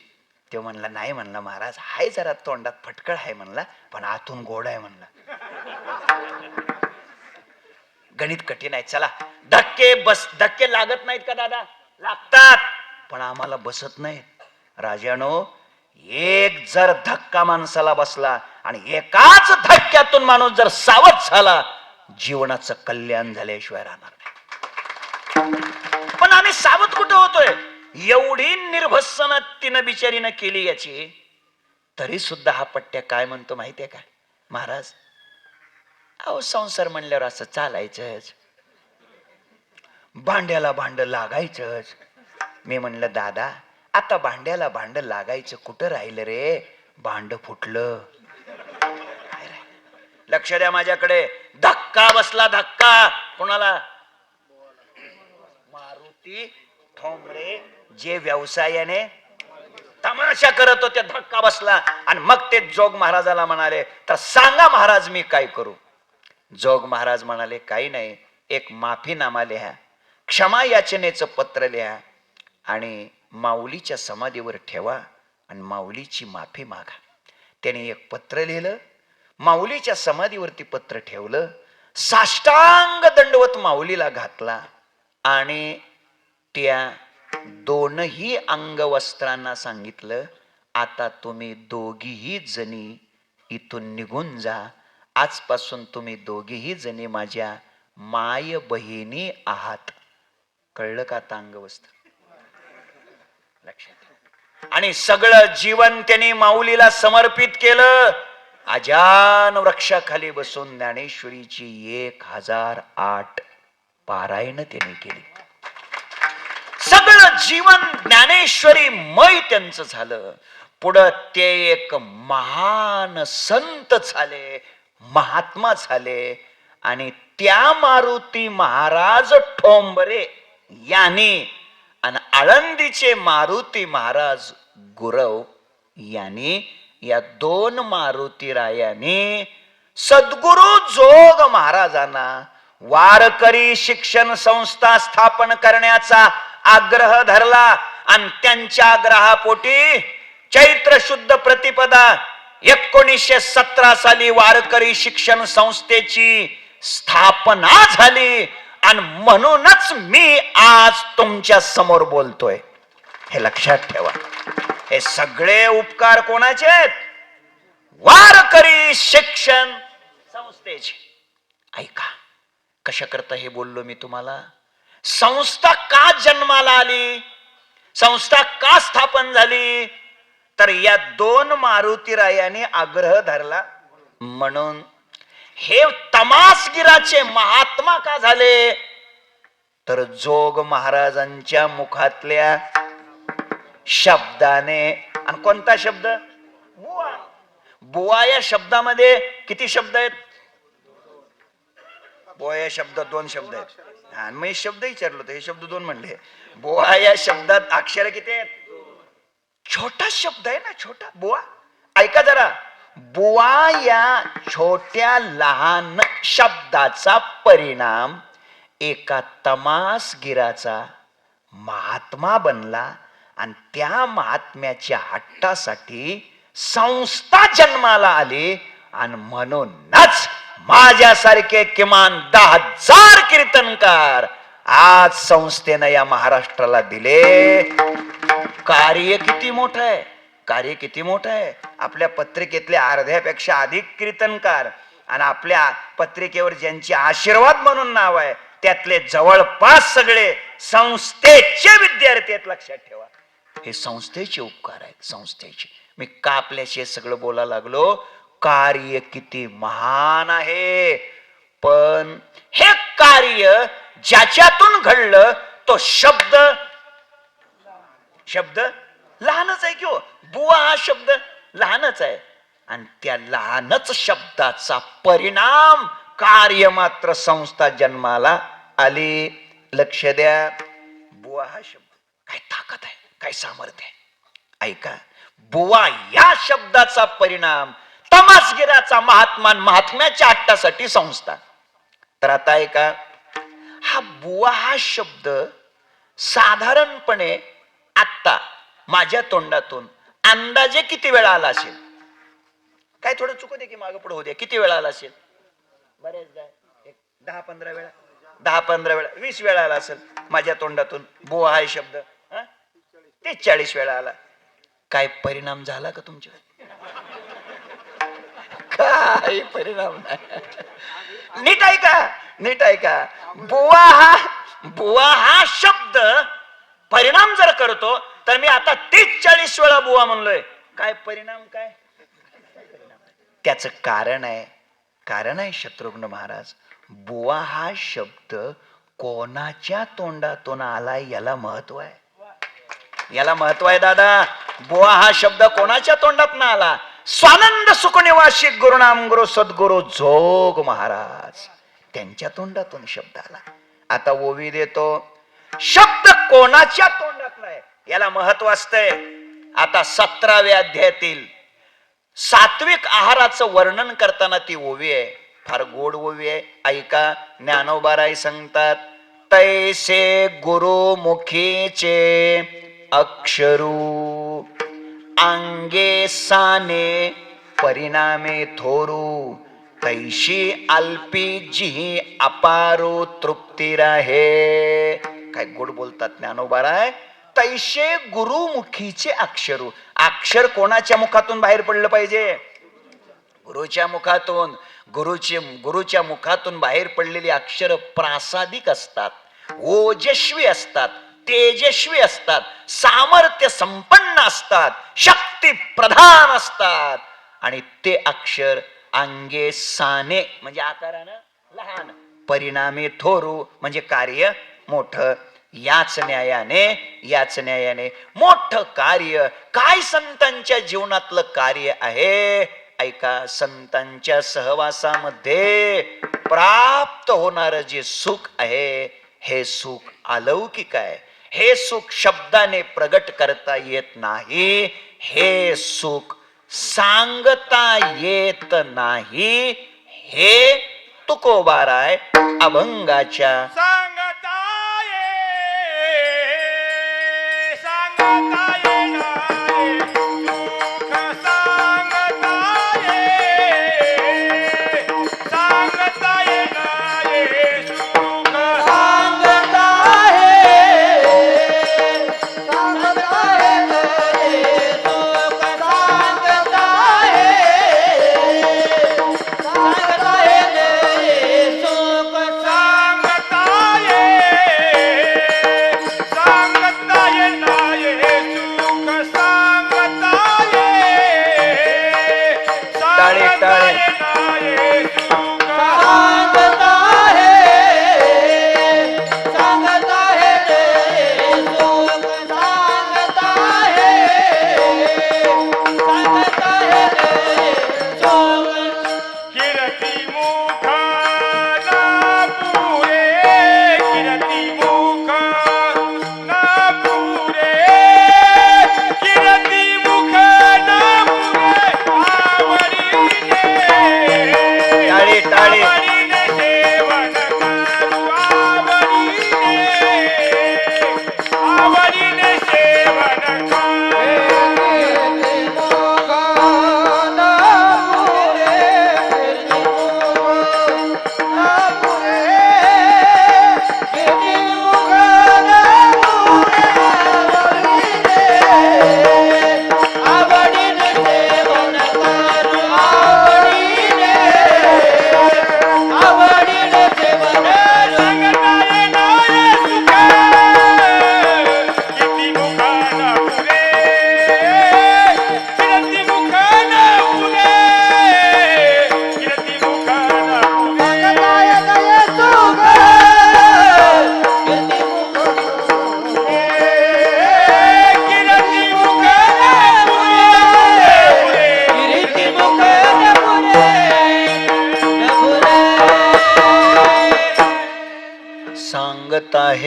ते म्हणला नाही म्हणला महाराज, हाय जरा तोंडात फटकळ आहे म्हणला, पण आतून गोड आहे म्हणला. गणित कठीण आहे. चला धक्के लागत नाहीत का दादा? लागतात पण आम्हाला बसत नाहीत. राजानो, एक जर धक्का माणसाला बसला आणि एकाच धक्क्यातून माणूस जर सावध झाला, जीवनाचं कल्याण झाल्याशिवाय राहणार नाही. पण आम्ही सावध कुठे होतोय? एवढी निर्भसना तिनं बिचारीनं केली याची, तरी सुद्धा हा पट्ट्या काय म्हणतो माहितीये का? महाराज अहो संसार म्हणल्यावर असं चालायचंच, भांड्याला भांड लागायचंच. मी म्हणलं दादा आता भांड्याला भांड लागायचं कुठं राहिलं रे? भांड फुटलं. लक्ष द्या माझ्याकडे. धक्का बसला. धक्का कोणाला? मारुती ठोंबरे जे व्यवसायाने तमाशा करत होते. धक्का बसला आणि मग ते जोग महाराजाला म्हणाले तर सांगा महाराज मी काय करू? जोग महाराज म्हणाले काही नाही, एक माफीनामा लिहा, क्षमा याचनेचं पत्र लिहा आणि माऊलीच्या समाधीवर ठेवा आणि माऊलीची माफी मागा. त्याने एक पत्र लिहिलं, माऊलीच्या समाधीवरती पत्र ठेवलं, साष्टांग दंडवत माऊलीला घातला आणि त्या दोनही अंगवस्त्रांना सांगितलं आता तुम्ही दोघीही जणी इथून निघून जा. आजपासून तुम्ही दोघीही जणी माझ्या माय बहिणी आहात. कळलं का आता अंगवस्त्र? लक्षात. आणि सगळं जीवन त्यांनी माऊलीला समर्पित केलं. अजान वृक्षाखाली बसून ज्ञानेश्वरीची 1008 पारायण त्यांनी केली. सगळं जीवन ज्ञानेश्वरी मय त्यांचं झालं. पुढं ते एक महान संत झाले, महात्मा झाले. आणि त्या मारुती महाराज ठोंबरे यांनी आणि आळंदीचे मारुती महाराज गुरव यांनी, या दोन मारुती रायांनी सद्गुरु जोग महाराजांना वारकरी शिक्षण संस्था स्थापन करण्याचा आग्रह धरला. आणि त्यांच्या आग्रहापोटी चैत्र शुद्ध प्रतिपदा 1917 साली वारकरी शिक्षण संस्थेची स्थापना झाली. आणि म्हणूनच मी आज तुमच्या समोर बोलतोय. हे लक्षात ठेवा. हे सगळे उपकार कोणाचे आहेत? वारकरी शिक्षण संस्थेचे. ऐका कशा करता हे बोललो मी तुम्हाला. संस्था का जन्माला आली, संस्था का स्थापन झाली, तर या दोन मारुतीरायांनी आग्रह धरला. म्हणून हे तमासगिराचे महात्मा का झाले? तर जोग महाराजांच्या मुखातल्या शब्दाने. आणि कोणता शब्द? बुवा. बुवा या शब्दामध्ये किती शब्द आहेत? बुवा या शब्दात 2 शब्द आहेत. आणि मी शब्द विचारलो होतो, हे शब्द 2 म्हणले. बुवा या शब्दात अक्षर किती आहेत? छोटा शब्द आहे ना, छोटा बुवा. ऐका जरा, बुवा या छोट्या लहान शब्दाचा परिणाम एका तमासगिराचा महात्मा बनला आणि त्या महात्म्याच्या हट्टासाठी संस्था जन्माला आली. आणि म्हणूनच माझ्यासारखे किमान 10,000 कीर्तनकार आज संस्थेनं या महाराष्ट्राला दिले. कार्य किती मोठं आहे, कार्य किती मोठं आहे. आपल्या पत्रिकेतले अर्ध्यापेक्षा अधिक कीर्तनकार आणि आपल्या पत्रिकेवर ज्यांचे आशीर्वाद म्हणून नाव आहे त्यातले जवळपास सगळे संस्थेचे विद्यार्थी आहेत. लक्षात ठेवा, हे संस्थेचे उपकार आहेत, संस्थेचे. मी का आपल्याशी सगळं बोलायला लागलो? कार्य किती महान आहे. पण हे कार्य ज्याच्यातून घडलं तो शब्द लहानच आहे. किंवा बुवा हा शब्द लहानच आहे. आणि त्या लहानच शब्दाचा परिणाम कार्य मात्र संस्था जन्माला आली. लक्ष द्या, बुवा हा शब्द काय ताकद आहे, काय सामर्थ्य आहे. ऐका, बुवा या शब्दाचा परिणाम तमासगिराचा महात्म्याच्या हट्टासाठी संस्था. तर आता ऐका, हा बुवा हा शब्द साधारणपणे आत्ता माझ्या तोंडातून अंदाजे किती वेळा आला असेल? काय थोडं चुकू दे की मागं पुढे होऊ दे, किती वेळा आला असेल? बरेचदा 10-15 वेळा, 10-15 वेळा, 20 वेळा आला असेल माझ्या तोंडातून बुवा हा शब्द. 30-40 वेळा आला. काय परिणाम झाला का तुमच्या? काय परिणाम नाही. नीट ऐका, नीट ऐका. बुवा हा शब्द परिणाम जर करतो तर मी आता 30-40 वेळा बुवा म्हणलोय. काय परिणाम? काय त्याच कारण आहे? कारण आहे शत्रुघ्न महाराज, बुवा हा शब्द कोणाच्या तोंडातून आला याला महत्व आहे. याला महत्व आहे दादा. बुवा हा शब्द कोणाच्या तोंडातून आला? स्वानंद सुखनिवासी गुरुनाम गुरु सद्गुरु जोग महाराज त्यांच्या तोंडातून शब्द आला. आता ओवी देतो, शब्द कोणाच्या तोंडातला आहे याला महत्व असतंय. आता 17व्या अध्यायातील सात्विक आहाराचं वर्णन करताना ती ओवी आहे, फार गोड ओवी आहे. ऐका, ज्ञानोबाराय सांगतात, तैसे गुरुमुखीचे अक्षरू अंगे साने परिणामे थोरू तैशी अल्पी जी अपारू तृप्ती राहे. काय गोड बोलतात ज्ञानोबाराय. तैशे गुरुमुखीचे अक्षरू. अक्षर कोणाच्या मुखातून बाहेर पडलं पाहिजे? गुरुच्या मुखातून. गुरुच्या मुखातून बाहेर पडलेली अक्षर प्रासादिक असतात, ओजस्वी असतात, तेजस्वी असतात, सामर्थ्य संपन्न असतात, शक्ती प्रधान असतात. आणि ते अक्षर अंगे साने म्हणजे आकारानं लहान, परिणामी थोरू म्हणजे कार्य मोठं. याच न्यायाने मोठं कार्य काय संतांच्या जीवनातलं कार्य आहे? ऐका, संतांच्या सहवासामध्ये प्राप्त होणार जे सुख आहे हे सुख अलौकिक आहे. हे सुख शब्दाने प्रगट करता येत नाही. हे सुख सांगता येत नाही. हे तुकोबाराय अभंगाच्या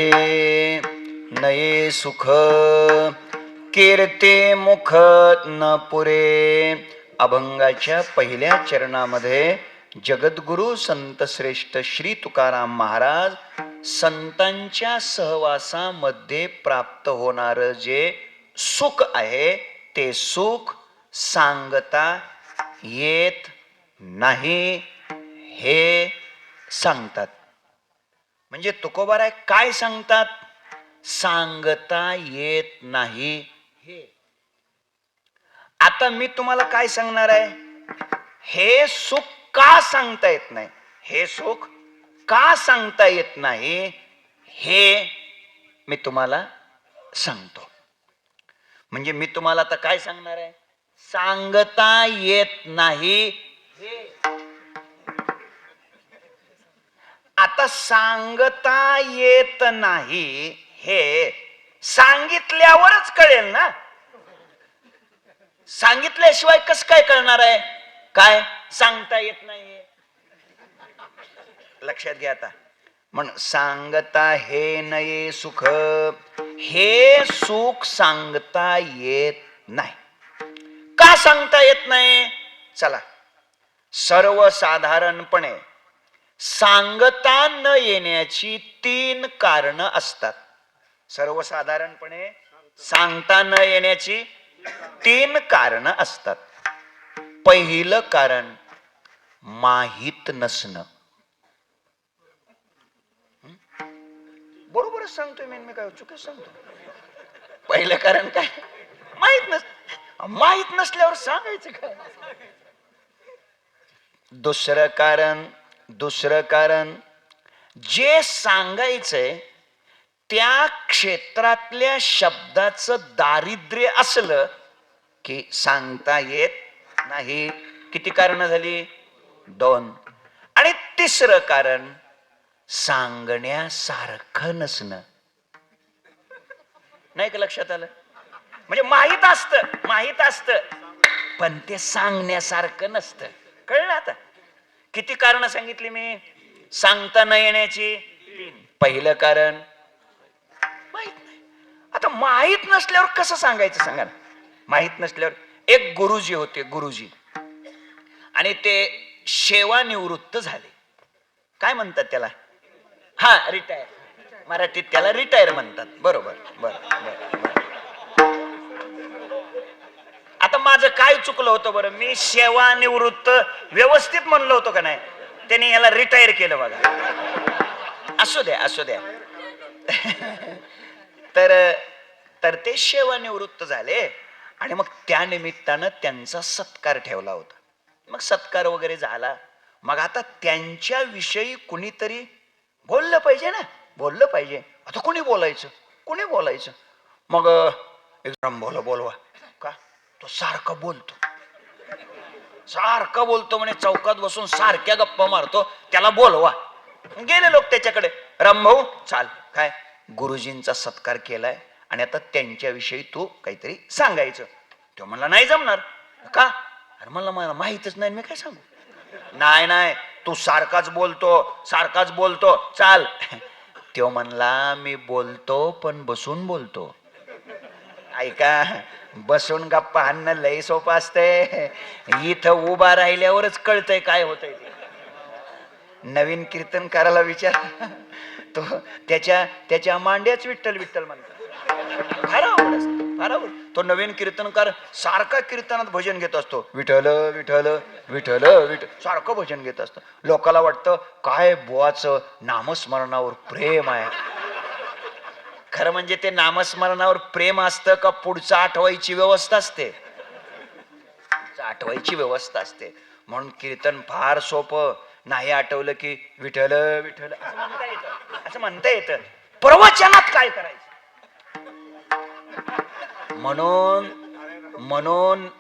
हे नये सुख, कीर्ती मुख न पुरे. अभंगाच्या पहिल्या चरणामध्ये जगद्गुरु संत श्रेष्ठ श्री तुकाराम महाराज संतांच्या सहवासामध्ये प्राप्त होणार जे सुख आहे ते सुख सांगता येत नाही हे सांगतात. म्हणजे तुकोबाराय काय सांगतात? सांगता येत नाही हे. आता मी तुम्हाला काय सांगणार आहे? हे सुख का सांगता येत नाही, हे सुख का सांगता येत नाही हे मी तुम्हाला सांगतो. म्हणजे मी तुम्हाला आता काय सांगणार आहे? सांगता येत नाही हे. आता सांगता येत नाही हे सांगितल्यावरच कळेल ना. सांगितल्याशिवाय कसं काय कळणार आहे काय सांगता येत नाही? लक्षात घ्या. आता म्हण सांगता हे नये सुख, हे सुख सांगता येत नाही. का सांगता येत नाही? चला, सर्वसाधारणपणे सांगता न येण्याची 3 कारण असतात. सर्वसाधारणपणे सांगता न येण्याची 3 कारण असतात. पहिलं कारण माहित नसणं. बरोबरच सांगतोय मी काय चुकीच सांगतो? पहिलं कारण काय? माहित नसल्यावर सांगायचं काय? दुसरं कारण जे सांगायचंय त्या क्षेत्रातल्या शब्दाचं दारिद्र्य असलं की सांगता येत नाही. किती कारण झाली? 2. आणि तिसरं कारण सांगण्यासारखं नसणं. नाही का लक्षात आलं? म्हणजे माहित असतं पण ते सांगण्यासारखं नसतं. कळलं आता? किती कारण सांगितली मी? सांगता न येण्याची 3. पहिलं कारण माहित नाही. आता माहित नसल्यावर कसं सांगायचं सांगा ना? माहित नसल्यावर एक गुरुजी होते, गुरुजी, आणि ते सेवानिवृत्त झाले. काय म्हणतात त्याला? हा, रिटायर. मराठीत त्याला रिटायर म्हणतात. बरोबर. आता माझं काय चुकलं होतं बरं? मी सेवानिवृत्त व्यवस्थित म्हणलो होतो का नाही? त्यांनी याला रिटायर केलं बघा. असू द्या. तर ते सेवानिवृत्त झाले आणि मग त्या निमित्तानं त्यांचा सत्कार ठेवला होता. मग सत्कार वगैरे झाला. मग आता त्यांच्या विषयी कुणीतरी बोललं पाहिजे ना. आता कोणी बोलायचं? मग एकदम बोलवा का? तो सारखा बोलतो म्हणे, चौकात बसून सारख्या गप्पा मारतो, त्याला बोलवा. गेले लोक त्याच्याकडे. रामभाऊ चाल, काय गुरुजींचा सत्कार केलाय आणि आता त्यांच्याविषयी तू काहीतरी सांगायचं. तो म्हणला नाही जमणार. का? अरे मला माहितच नाही, मी काय सांगू? नाही, तू सारखाच बोलतो, चाल. तो म्हणला मी बोलतो पण बसून बोलतो. ऐका, बसून गप्पा हाणणं लय सोपं असतंय. इथं उभा राहिल्यावरच कळतंय काय होतंय ते. नवीन कीर्तनकाराला विचार, तो त्याच्या मांड्याच विठ्ठल म्हणतात. फार आवड. तो नवीन कीर्तनकार सारखा कीर्तनात भजन घेत असतो. विठ्ठल सारखं भजन घेत असतो. लोकांना वाटतं काय बुवाचं नामस्मरणावर प्रेम आहे. खरं म्हणजे ते नामस्मरणावर प्रेम असतं का पुढचं आठवायची व्यवस्था असते? म्हणून कीर्तन फार सोपं. नाही आठवलं की विठ्ठल असं म्हणता येतं. प्रवचनात काय करायचं? म्हणून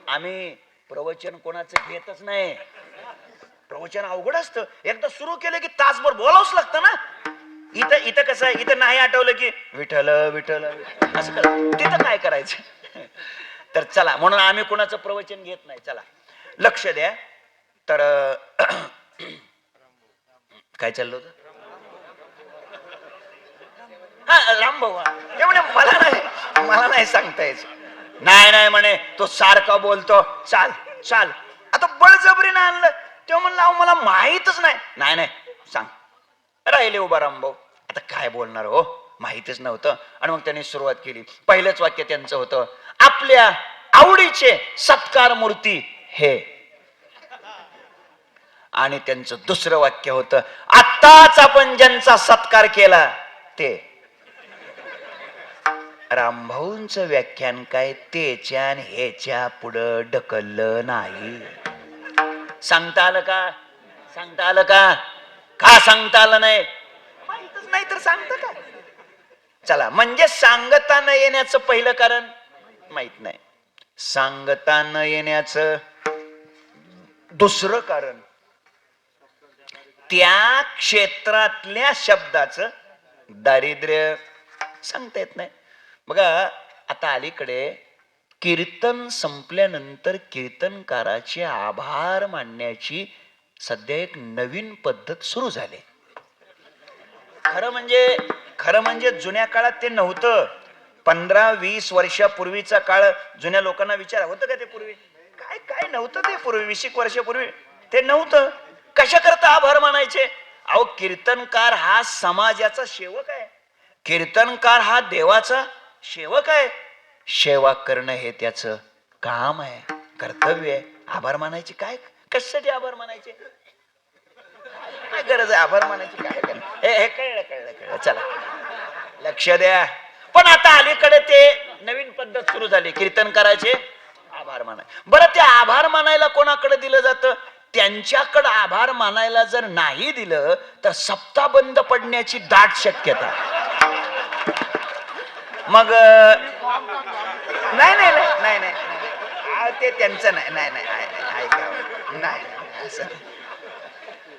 आम्ही प्रवचन कोणाचं घेतच नाही. प्रवचन अवघड असतं. एकदा सुरू केलं की तासभर बोलावंच लागतं ना. इथं कसं आहे, इथं नाही आठवलं की विठ्ठल असं तिथं काय करायचं? तर चला, म्हणून आम्ही कोणाचं प्रवचन घेत नाही. चला लक्ष द्या. तर काय चाललं होतं? हा रामभाऊ, ते म्हणे मला नाही सांगता यायचं. नाही म्हणे, तो सारखा बोलतो, चाल चाल. आता बळजबरीने आणलं तेव्हा म्हणलं अहो मला माहीतच नाही सांग. राहिले उभा रामभाऊ. आता काय बोलणार हो, माहीतच नव्हतं. आणि मग त्यांनी सुरुवात केली. पहिलंच वाक्य त्यांचं होतं, आपल्या आवडीचे सत्कार मूर्ती हे. आणि त्यांचं दुसरं वाक्य होतं, आत्ताच आपण ज्यांचा सत्कार केला ते. रामभाऊंचं व्याख्यान काय तेच्या आणि ह्याच्या पुढं ढकललं नाही. सांगता आलं का? सांगता आलं का? का सांगता आलं नाही? माहितच नाही तर सांगतं का? चला, म्हणजे सांगता न येण्याचं पहिलं कारण माहित नाही. सांगता न येण्याचं दुसरं कारण त्या क्षेत्रातल्या शब्दाचं दारिद्र्य. सांगता येत नाही. बघा, आता अलीकडे कीर्तन संपल्यानंतर कीर्तनकाराचे आभार मानण्याची सध्या एक नवीन पद्धत सुरू झाली. खरं म्हणजे जुन्या काळात ते नव्हतं. 15-20 वर्षापूर्वीचा काळ जुन्या लोकांना विचारा, होतं का ते पूर्वी? काय नव्हतं ते पूर्वी. 20 वर्षापूर्वी ते नव्हतं. कशा करता आभार मानायचे? अहो, कीर्तनकार हा समाजाचा सेवक आहे. कीर्तनकार हा देवाचा सेवक आहे. सेवा करणं हे त्याचं काम आहे, कर्तव्य आहे. आभार मानायचे काय? कशासाठी आभार मानायचे? काय गरज आहे आभार मानायची? काय हे कळलं. चला, लक्ष द्या. पण आता अलीकडे ते नवीन पद्धत सुरू झाली, कीर्तन करायचे आभार मानाय. बरं, ते आभार मानायला कोणाकडे दिलं जातं? त्यांच्याकडे आभार मानायला जर नाही दिलं तर सप्ताह बंद पडण्याची दाट शक्यता. मग नाही ते त्यांचं नाही ऐका, नाही असं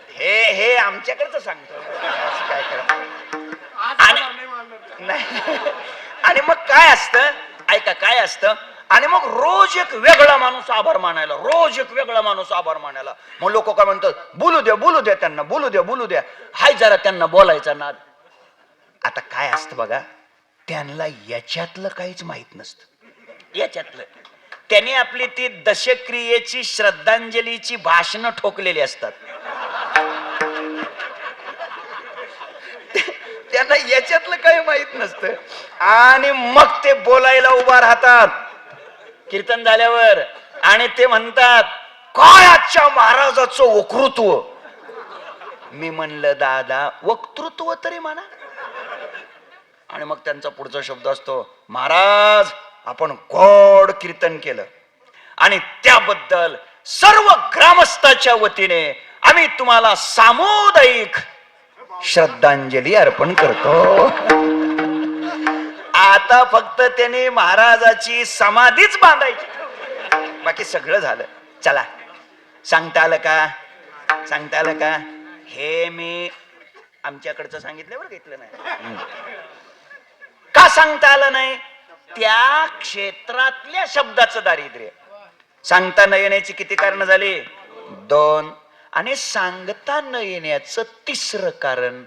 हे आमच्याकडचं सांगतो. काय करा आणि मग काय असतं, ऐका काय असतं. आणि मग रोज एक वेगळा माणूस आभार मानायला, मग लोक काय म्हणतात, बोलू द्या त्यांना, बोलू द्या. हाय जरा त्यांना बोलायचा नाद. आता काय असतं बघा, त्यांना याच्यातलं काहीच माहित नसतं. याच्यातलं त्यांनी आपली ती दशक्रियेची श्रद्धांजलीची भाषणं ठोकलेली असतात. त्यांना याच्यातलं काही माहित नसतं. आणि मग ते बोलायला उभा राहतात कीर्तन झाल्यावर. आणि ते म्हणतात, काय आजच्या महाराजाचं वक्तृत्व. मी म्हणलं, दादा वक्तृत्व तरी म्हणा. आणि मग त्यांचा पुढचा शब्द असतो, महाराज आपण गोड कीर्तन केलं आणि त्याबद्दल सर्व ग्रामस्थाच्या वतीने आम्ही तुम्हाला सामुदायिक श्रद्धांजली अर्पण करतो. आता फक्त त्यांनी महाराजाची समाधीच बांधायची, बाकी सगळं झालं. चला, सांगता आलं का? हे मी आमच्याकडचं सांगितल्यावर घेतलं नाही. का सांगता आलं नाही? त्या क्षेत्रातल्या शब्दाचं दारिद्र्य. सांगता न येण्याची किती कारण झाली? 2. आणि सांगता न येण्याचं तिसरं कारण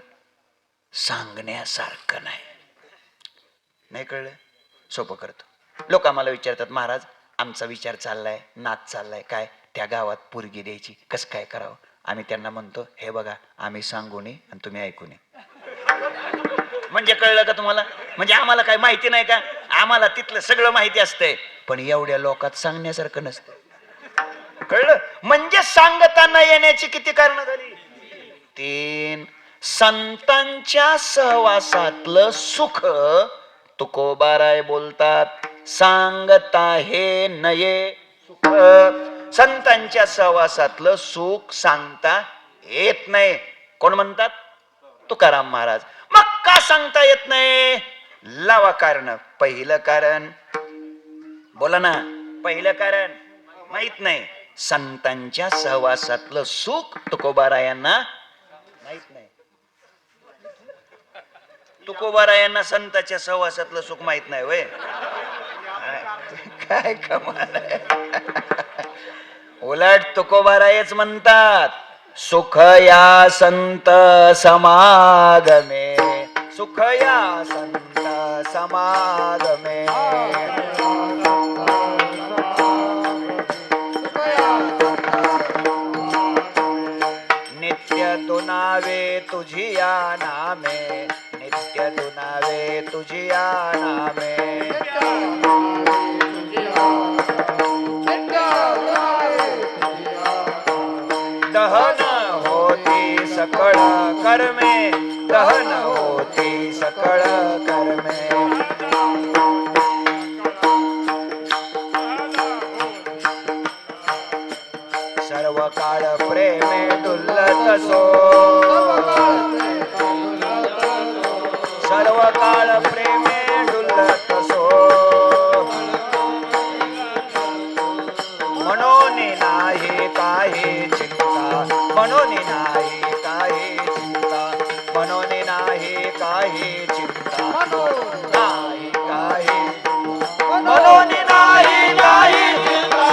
सांगण्यासारखं नाही. कळलं? सोपं करतो. लोक आम्हाला विचारतात, महाराज आमचा विचार चाललाय, नाच चाललाय, काय त्या गावात पोरगी द्यायची, कसं काय करावं? आम्ही त्यांना म्हणतो, हे बघा आम्ही सांगू नये आणि तुम्ही ऐकू नये. म्हणजे कळलं का तुम्हाला? म्हणजे आम्हाला काय माहिती नाही का? आम्हाला तिथलं सगळं माहिती असतंय, पण एवढ्या लोकात सांगण्यासारखं नसतं. कळलं? म्हणजे सांगता न येण्याची किती कारण झाली? 3. संतांच्या सहवासातलं सुख. तुकोबाराय बोलतात, सांगता हे नये सुख. संतांच्या सहवासातलं सुख सांगता येत नाही. कोण म्हणतात? तुकाराम महाराज. मग का सांगता येत नाही? लावा कारण. पहिलं कारण बोला ना. पहिलं कारण माहित नाही. संतांच्या सहवासातलं सुख तुकोबारायांना माहित नाही. तुकोबारायांना संतांच्या सहवासातलं सुख माहित नाही होय? काय कमाल आहे. उलट तुकोबारायच म्हणतात, सुख या संत समागमे. सुख या संत समागमे नित्य दुनावे तुझिया नामे नित्य दुनावे तुझिया नामे दहन होती सकळ कर्मे दहन होती सकळ कर्मे सर्व काळ प्रेमे डुलत सो सर्व काळ प्रेमे डुलत सो म्हणून नाही काही चिंता म्हणून नाही काही चिंता म्हणून नाही काही चिंता नाही काही म्हणून नाही काही चिंता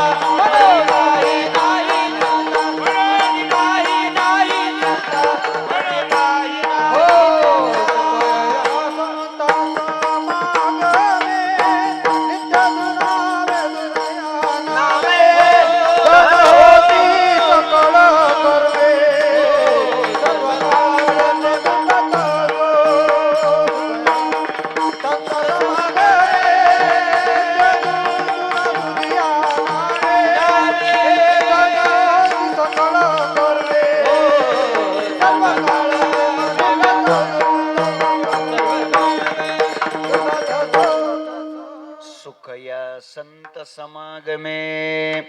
संत समागमे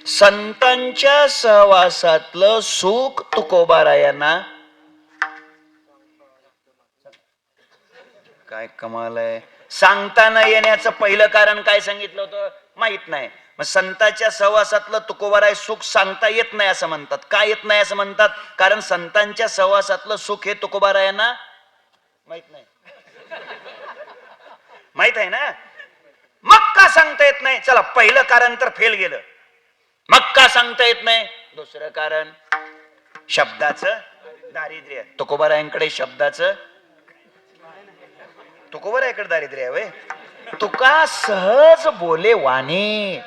संतांच्या सहवासातलं सुख तुकोबारायांना काय कमाल आहे. सांगताना येण्याचं पहिलं कारण काय सांगितलं होतं माहित नाही. मग संतांच्या सहवासातलं तुकोबाराय सुख सांगता येत नाही असं म्हणतात. काय येत नाही असं म्हणतात? कारण संतांच्या सहवासातलं सुख हे तुकोबारायांना माहित नाही. माहित आहे ना. मग का सांगता येत नाही? चला पहिलं कारण तर फेल गेलं. मग का सांगता येत नाही? दुसरं कारण शब्दाचं दारिद्र्य. तुकोबारायांकडे शब्दाचं तुकोबारायांकडे दारिद्र्य आहे व्हय. तुका सहज बोले वाणी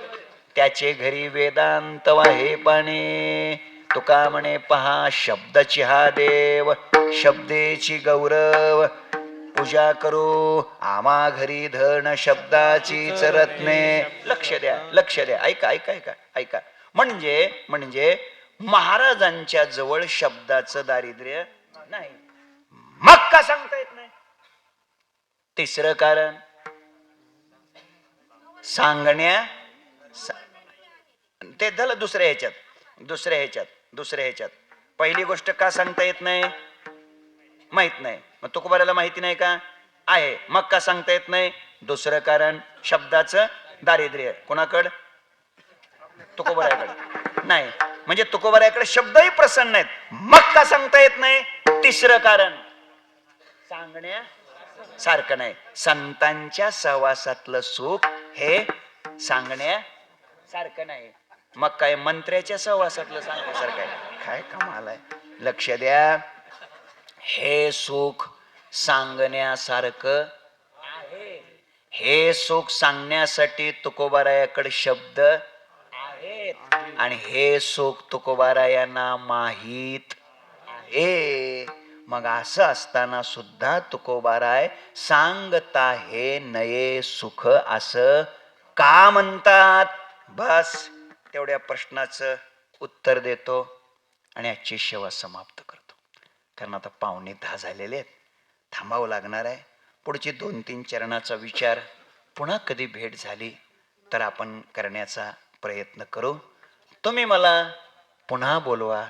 त्याचे घरी वेदांत वाहे पाणी. तुका म्हणे पहा शब्दाची हा देव शब्देची गौरव पूजा करू आम्हा घरी धन शब्दाची रत्ने. लक्ष द्या लक्ष द्या. ऐका ऐका ऐका ऐका. म्हणजे महाराजांच्या जवळ शब्दाचं दारिद्र्य नाही. मग का सांगता येत नाही? तिसरं कारण सांगण्या ते झालं दुसऱ्या ह्याच्यात. पहिली गोष्ट का सांगता येत नाही? माहित नाही. मग तुकोबाराला माहिती नाही का? आहे. मग का सांगता येत नाही? दुसरं कारण शब्दाचं दारिद्र्य. कोणाकडं? तुकोबाराकडे नाही. म्हणजे तुकोबाराकडे शब्दही प्रसन्न नाहीत. मग का सांगता येत नाही? तिसरं कारण सांगण्या सारखं नाही. संतांच्या सहवासातलं सुख हे सांगण्या सारखं नाही. मग काय मंत्र्याच्या सहवासातलं सांगण्यासारखं आहे? काय कमाल आहे. लक्ष द्या. हे सुख सांगण्यासारखं आहे. हे सुख सांगण्यासाठी तुकोबारायाकडे शब्द आहेत आणि हे सुख तुकोबारायांना माहीत आहे. मग असं असताना सुद्धा तुकोबाराय सांगता हे नये सुख असं का म्हणतात? बस तेवढ्या प्रश्नाचं उत्तर देतो आणि आजची सेवा समाप्त करतो. कारण आता 9:45 झालेले आहेत. थांबावं लागणार आहे. पुढची 2-3 चरणाचा विचार पुन्हा कधी भेट झाली तर आपण करण्याचा प्रयत्न करू. तुम्ही मला पुन्हा बोलवा.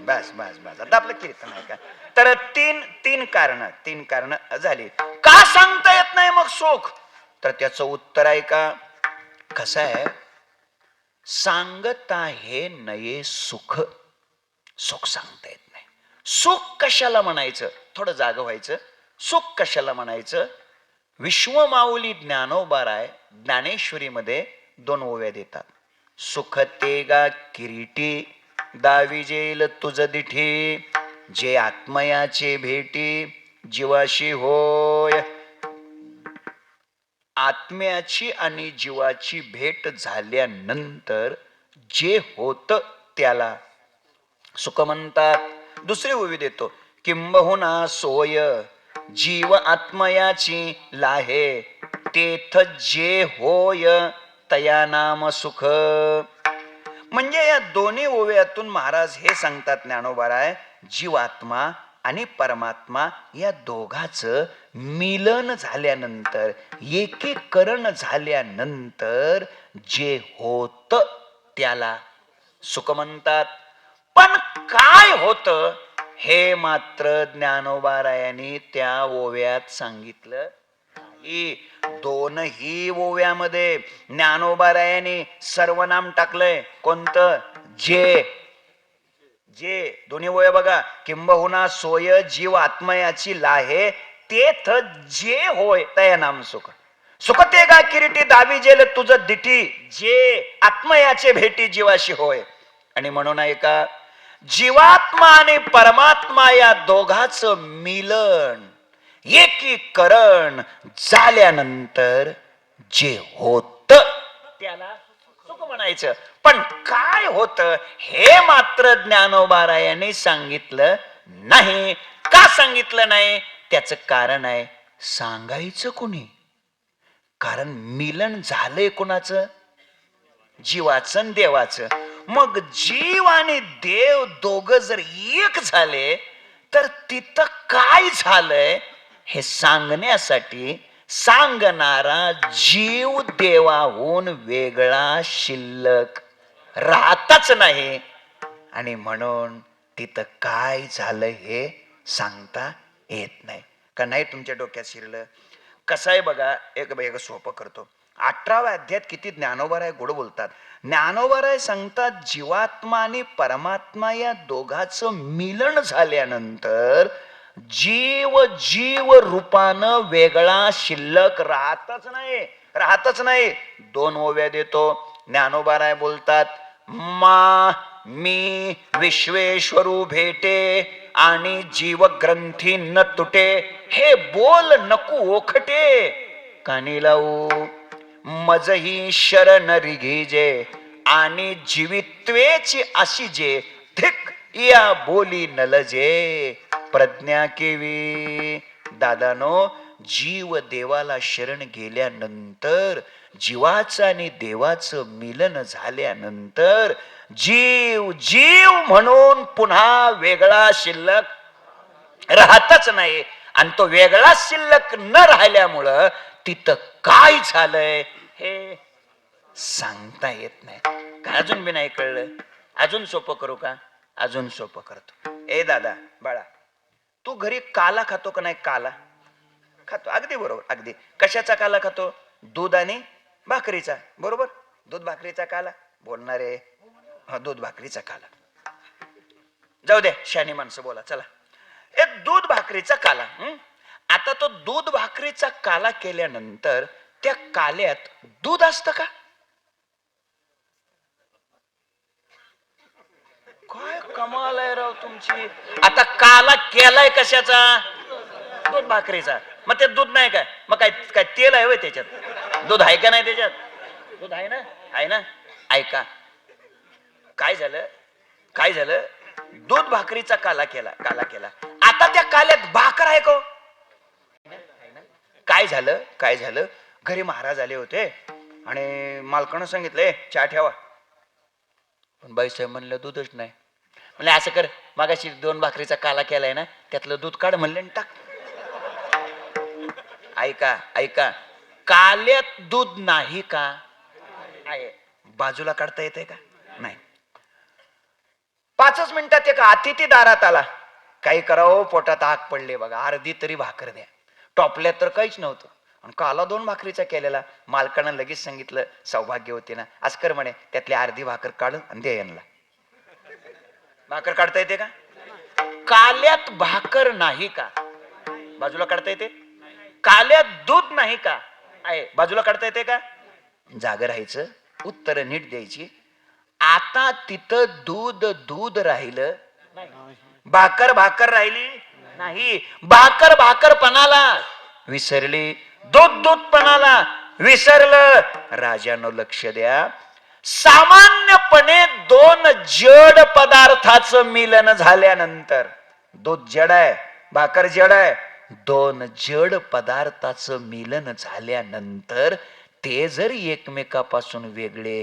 बस बस बस. आता आपलं कीर्तन आहे का? तर तीन कारण झाली. का सांगता येत नाही मग सुख? तर त्याचं उत्तर आहे का कसं आहे? सांगता हे नये सुख. सुख सांगता येत नाही. सुख कशाला म्हणायचं? थोडं जागं व्हायचं. सुख कशाला म्हणायचं? विश्वमाऊली ज्ञानोबाराय ज्ञानेश्वरीमध्ये 2 ओव्या देतात. सुख ते गा किरीटी दाविजेल तुझ दिठी जे आत्मयाचे भेटी जीवाशी होय. आत्म्याची आणि जीवाची भेट झाल्यानंतर जे होत त्याला सुख म्हणतात. दुसरी ओवी देतो, किंबहुना सोय जीव आत्मयाची लाहे, तेथ जे होय तया नाम सुख. म्हणजे या दोन्ही ओव्यातून महाराज हे सांगतात ज्ञानोबाराय, जीवात्मा आणि परमात्मा या दोघांचं मिलन झाल्यानंतर, एकीकरण झाल्यानंतर जे होत त्याला सुख म्हणतात. पण काय होत हे मात्र ज्ञानोबारायांनी त्या ओव्यात सांगितलं. दोनही ओव्यामध्ये ज्ञानोबारायांनी सर्वनाम टाकलंय. कोणतं? जे. जे दोन्ही ओव्या बघा, किंबहुना सोय जीव आत्मयाची लाहे, तेथ जे होय तया नाम सुख. सुख ते गा किरीटी दावी जेल तुझं दिठी, जे आत्मयाचे भेटी जीवाशी होय. आणि म्हणून ऐका, जीवात्मा आणि परमात्मा या दोघांचं मिलन, एकीकरण झाल्यानंतर जे होत त्याला सुख म्हणायचं. पण काय होत हे मात्र ज्ञानोबारायांनी सांगितलं नाही. का सांगितलं नाही? त्याचं कारण आहे, सांगायचं कोणी? कारण मिलन झालंय कोणाचं? जीवाचं आणि देवाचं. मग जीव आणि देव दोघं जर एक झाले तर तिथं काय झालंय हे सांगण्यासाठी सांगणारा जीव देवाहून वेगळा शिल्लक राहतच नाही. आणि म्हणून तिथं काय झालं हे सांगता येत नाही. का नाही तुमच्या डोक्यात शिरलं? कसं आहे बघा, एक सोपं करतो. 18व्या अध्यायात किती ज्ञानोबाराय गोड बोलतात. ज्ञानोबाराय सांगतात, जीवात्मा आणि परमात्मा या दोघांचं मिलन झाल्यानंतर जीव जीव रूपानं वेगळा शिल्लक राहतच नाही. राहतच नाही. दोन ओव्या देतो. ज्ञानोबाराय बोलतात, मा मी विश्वेश्वरू भेटे आणि जीव ग्रंथी न तुटे, हे बोल नको ओखटे कानी लावू, मजही शरण रिघिजे आणि जीवित्वेची अशी जे, धिक या बोली नलजे प्रज्ञा केवी. दादानो, जीव देवाला शरण गेल्यानंतर, जीवाचं आणि देवाचं मिलन झाल्यानंतर जीव जीव म्हणून पुन्हा वेगळा शिल्लक राहतच नाही. आणि तो वेगळा शिल्लक न राहिल्यामुळं तिथं काय झालंय हे सांगता येत नाही. का अजून बी नाही कळलं? अजून सोपं करू का? अजून सोपं करतो. ए दादा बाळा, तू घरी काला खातो का नाही? काला खातो. अगदी बरोबर. अगदी. कशाचा काला खातो? दूध आणि भाकरीचा. बरोबर. दूध भाकरीचा काला बोलणारे. दूध भाकरीचा काला. जाऊ दे, शहाणी माणसं बोला. चला, एक दूध भाकरीचा काला. आता तो दूध भाकरीचा काला केल्यानंतर त्या काल्यात दूध असतं का? काय कमाल आहे राव तुमची. आता काला केलाय कशाचा? दूध भाकरीचा. मग ते दूध नाही काय? मग काय काय तेल आहे त्याच्यात? दूध आहे का नाही त्याच्यात? दूध आहे ना? आहे ना? ऐका, काय झालं? काय झालं? दूध भाकरीचा काला केला. काला केला. आता त्या काल्यात भाकर आहे का? काय झालं? काय झालं? घरी महाराज आले होते आणि मालकानं सांगितलं, चहा ठेवा. पण बाईसाहेब म्हणलं दूधच नाही. म्हणले असं कर, मागाशी 2 भाकरीचा काला केलाय ना, त्यातलं दूध काढ म्हणले आणि टाक. ऐका ऐका, काल्यात दूध नाही का? आहे. बाजूला काढता येते का? नाही. 5च मिनिटात एक अतिथी दारात आला. काही करावं, पोटात आग पडले बघा, अर्धी तरी भाकर द्या. टॉपल्यात तर काहीच नव्हतं आणि काला 2 भाकरीचा केलेला. मालकानं लगेच सांगितलं, सौभाग्य होते ना, आज कर म्हणे, त्यातली अर्धी भाकर काढ आणि दे यांना. भाकर काढता येते का? काल्यात भाकर नाही का? बाजूला काढता येते? काल्यात दूध नाही का? आहे. बाजूला काढता येते का? जाग राहायचं, उत्तर नीट द्यायची. आता तिथं दूध दूध राहिलं भाकर भाकर राहिली नाही, भाकर भाकरपणाला विसरली, दूध दूधपणाला विसरलं. राजानो लक्ष द्या, सामान्यपणे दोन जड पदार्थाचं मिलन झाल्यानंतर, दूध जड आहे, भाकर जड आहे, दोन जड पदार्थाचं मिलन झाल्यानंतर ते जर एकमेकापासून वेगळे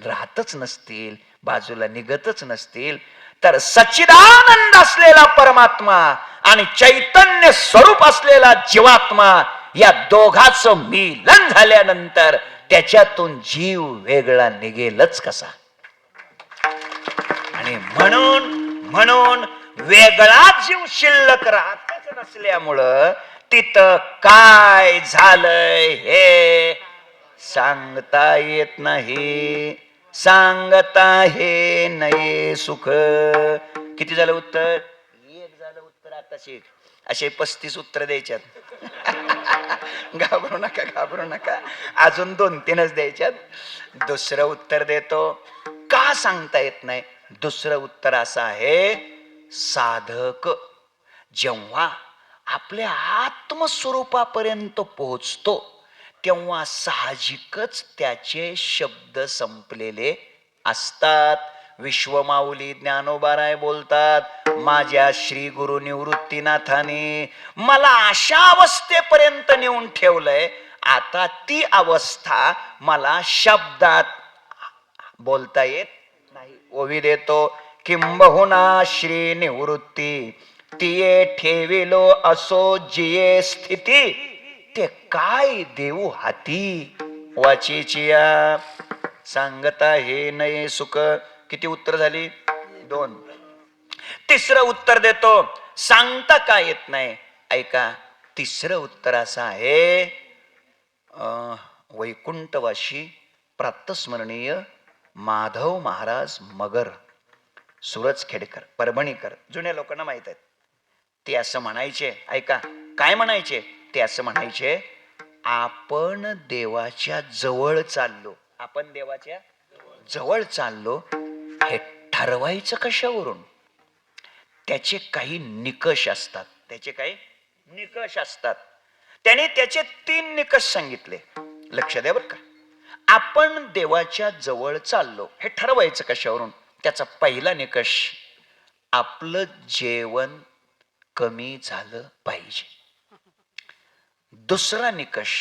राहतच नसतील, बाजूला निघतच नसतील, तर सच्चिदानंद असलेला परमात्मा आणि चैतन्य स्वरूप असलेला जीवात्मा या दोघांचं मिलन झाल्यानंतर त्याच्यातून जीव वेगळा निघेलच कसा. आणि म्हणून म्हणून वेगळा जीव शिल्लक राहतच नसल्यामुळं तिथं काय झालंय हे सांगता येत नाही. सांगता हे नये सुख. किती झालं उत्तर? एक झालं उत्तर. आता शिक. असे 35 उत्तर द्यायच्यात. घाबरू नका, घाबरू नका. अजून 2-3च द्यायच्यात. दुसरं उत्तर देतो. का सांगता येत नाही? दुसरं उत्तर असं आहे, साधक जेव्हा आपल्या आत्मस्वरूपापर्यंत पोहोचतो तेव्हा साहजिकच त्याचे शब्द संपलेले असतात. विश्वमाऊली ज्ञानोबाराय बोलतात, माझ्या श्री गुरु निवृत्तीनाथाने मला अशा अवस्थेपर्यंत नेऊन ठेवलंय, आता ती अवस्था मला शब्दात बोलता येत नाही. ओवी देतो, किंबहुना श्री निवृत्ती तिये ठेविलो असो जिये स्थिती, ते काय देऊ हाती वाचीचिया. सांगता हे नये सुख. किती उत्तर झाली? 2. तिसरं उत्तर देतो, सांगता का येत नाही. ऐका, तिसरं उत्तर असं आहे, वैकुंठवाशी प्रातस्मरणीय माधव महाराज मगर, सुरजखेडकर, परभणीकर, जुन्या लोकांना माहित आहेत. ते असं म्हणायचे, ऐका काय म्हणायचे, ते असं म्हणायचे, आपण देवाच्या जवळ चाललो, आपण देवाच्या जवळ चाललो हे ठरवायचं कशावरून? त्याचे काही निकष असतात. त्याचे काही निकष असतात. त्याने त्याचे 3 निकष सांगितले. लक्ष द्या बरं का. आपण देवाच्या जवळ चाललो हे ठरवायचं कशावरून? त्याचा पहिला निकष, आपलं जेवण कमी झालं पाहिजे. दुसरा निकष,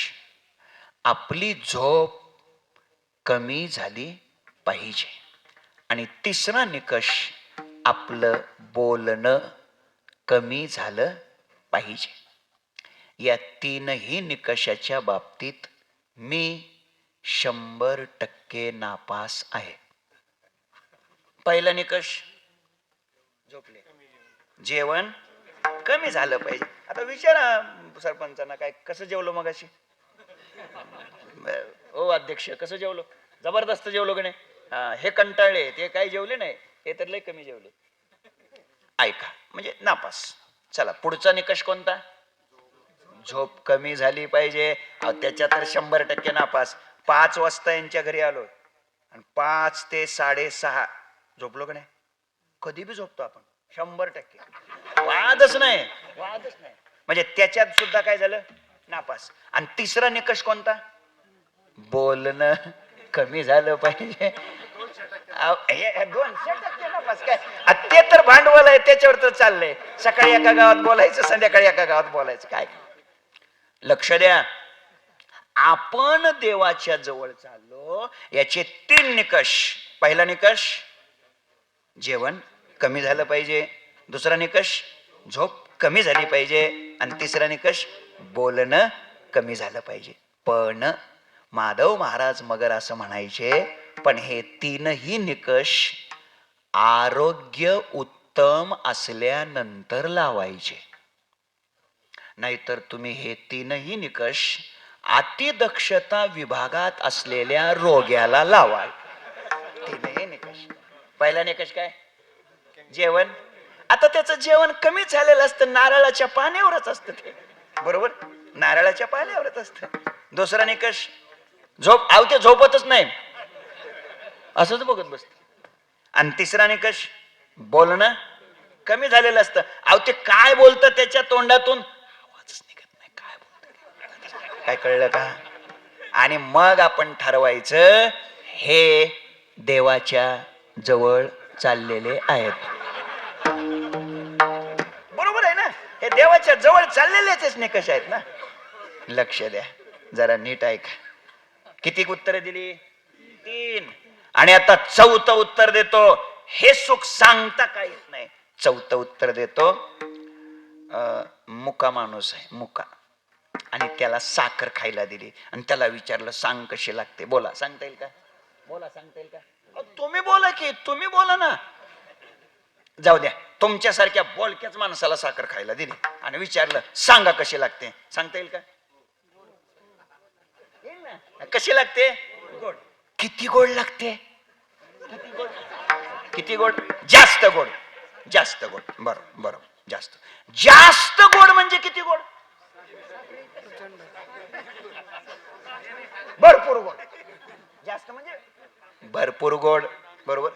आपली झोप कमी झाली पाहिजे. आणि तिसरा निकष, आपलं बोलणं कमी झालं पाहिजे. या 3ही निकषाच्या बाबतीत मी 100% नापास आहे. पहिला निकष, झोपले, जेवण कमी झालं पाहिजे. आता विचारा सरपंचांना, काय कसं जेवलो मगाशी? ओ अध्यक्ष, कसं जेवलो? जबरदस्त जेवलो की नाही? हे कंटाळले, ते काही जेवले नाही, हे तर लय कमी जेवले. ऐका, म्हणजे नापास. चला, पुढचा निकष कोणता? झोप कमी झाली पाहिजे. त्याच्या तर 100% नापास. 5 वाजता यांच्या घरी आलो आणि 5 ते 6:30 झोपलो की नाही? कधी बी झोपतो आपण, 100%. वादच नाही, वादच नाही. म्हणजे त्याच्यात सुद्धा काय झालं? नापास. आणि तिसरा निकष कोणता? बोलणं कमी झालं पाहिजे. 200% नापास. काय ते तर भांडवल आहे, त्याच्यावर तर चाललंय. सकाळी एका गावात बोलायचं, संध्याकाळी एका गावात बोलायचं. काय? लक्ष द्या, आपण देवाच्या जवळ चाललो याचे 3 निकष. पहिला निकष, जेवण कमी झालं पाहिजे. दुसरा निकष, झोप कमी झाली पाहिजे. आणि तिसरा निकष, बोलणं कमी झालं पाहिजे. पण माधव महाराज मगर असं म्हणायचे, पण हे 3ही निकष आरोग्य उत्तम असल्यानंतर लावायचे. नाहीतर तुम्ही हे 3ही निकष अतिदक्षता विभागात असलेल्या रोग्याला लावाल. 3ही निकष. पहिला निकष काय? जेवण. आता त्याचं जेवण कमी झालेलं असतं, नारळाच्या पाण्यावरच असतं ते, बरोबर? नारळाच्या पाण्यावरच असतं. दुसरा निकष, झोप. ते झोपतच नाही, असंच बघत बसत. आणि तिसरा निकष, बोलणं कमी झालेलं असतं. अहो ते काय बोलतं त्याच्या तोंडातून आवाजच निघत नाही, काय बोलत काय कळलं का? आणि मग आपण ठरवायचं हे देवाच्या जवळ चाललेले आहेत. बरोबर आहे ना? हे देवाच्या जवळ चाललेलेच निकष आहेत ना. लक्ष द्या जरा नीट ऐका. किती उत्तरे दिली? 3. आणि आता 4थं उत्तर देतो. हे सुख सांगता का येत नाही. 4थं उत्तर देतो. मुका माणूस आहे, मुका, आणि त्याला साखर खायला दिली आणि त्याला विचारलं सांग कशी लागते. बोला, सांगता येईल का? बोला, सांगता येईल का? तुम्ही बोला की, तुम्ही बोला ना. जाऊ द्या, तुमच्यासारख्या बोलक्याच माणसाला साखर खायला दिली आणि विचारलं सांगा कशी लागते. सांगता येईल का? कशी लागते? गोड. किती गोड लागते? किती गोड? जास्त गोड. जास्त गोड. बरोबर बरोबर. जास्त जास्त गोड म्हणजे किती गोड? भरपूर गोड. जास्त म्हणजे भरपूर गोड. बरोबर.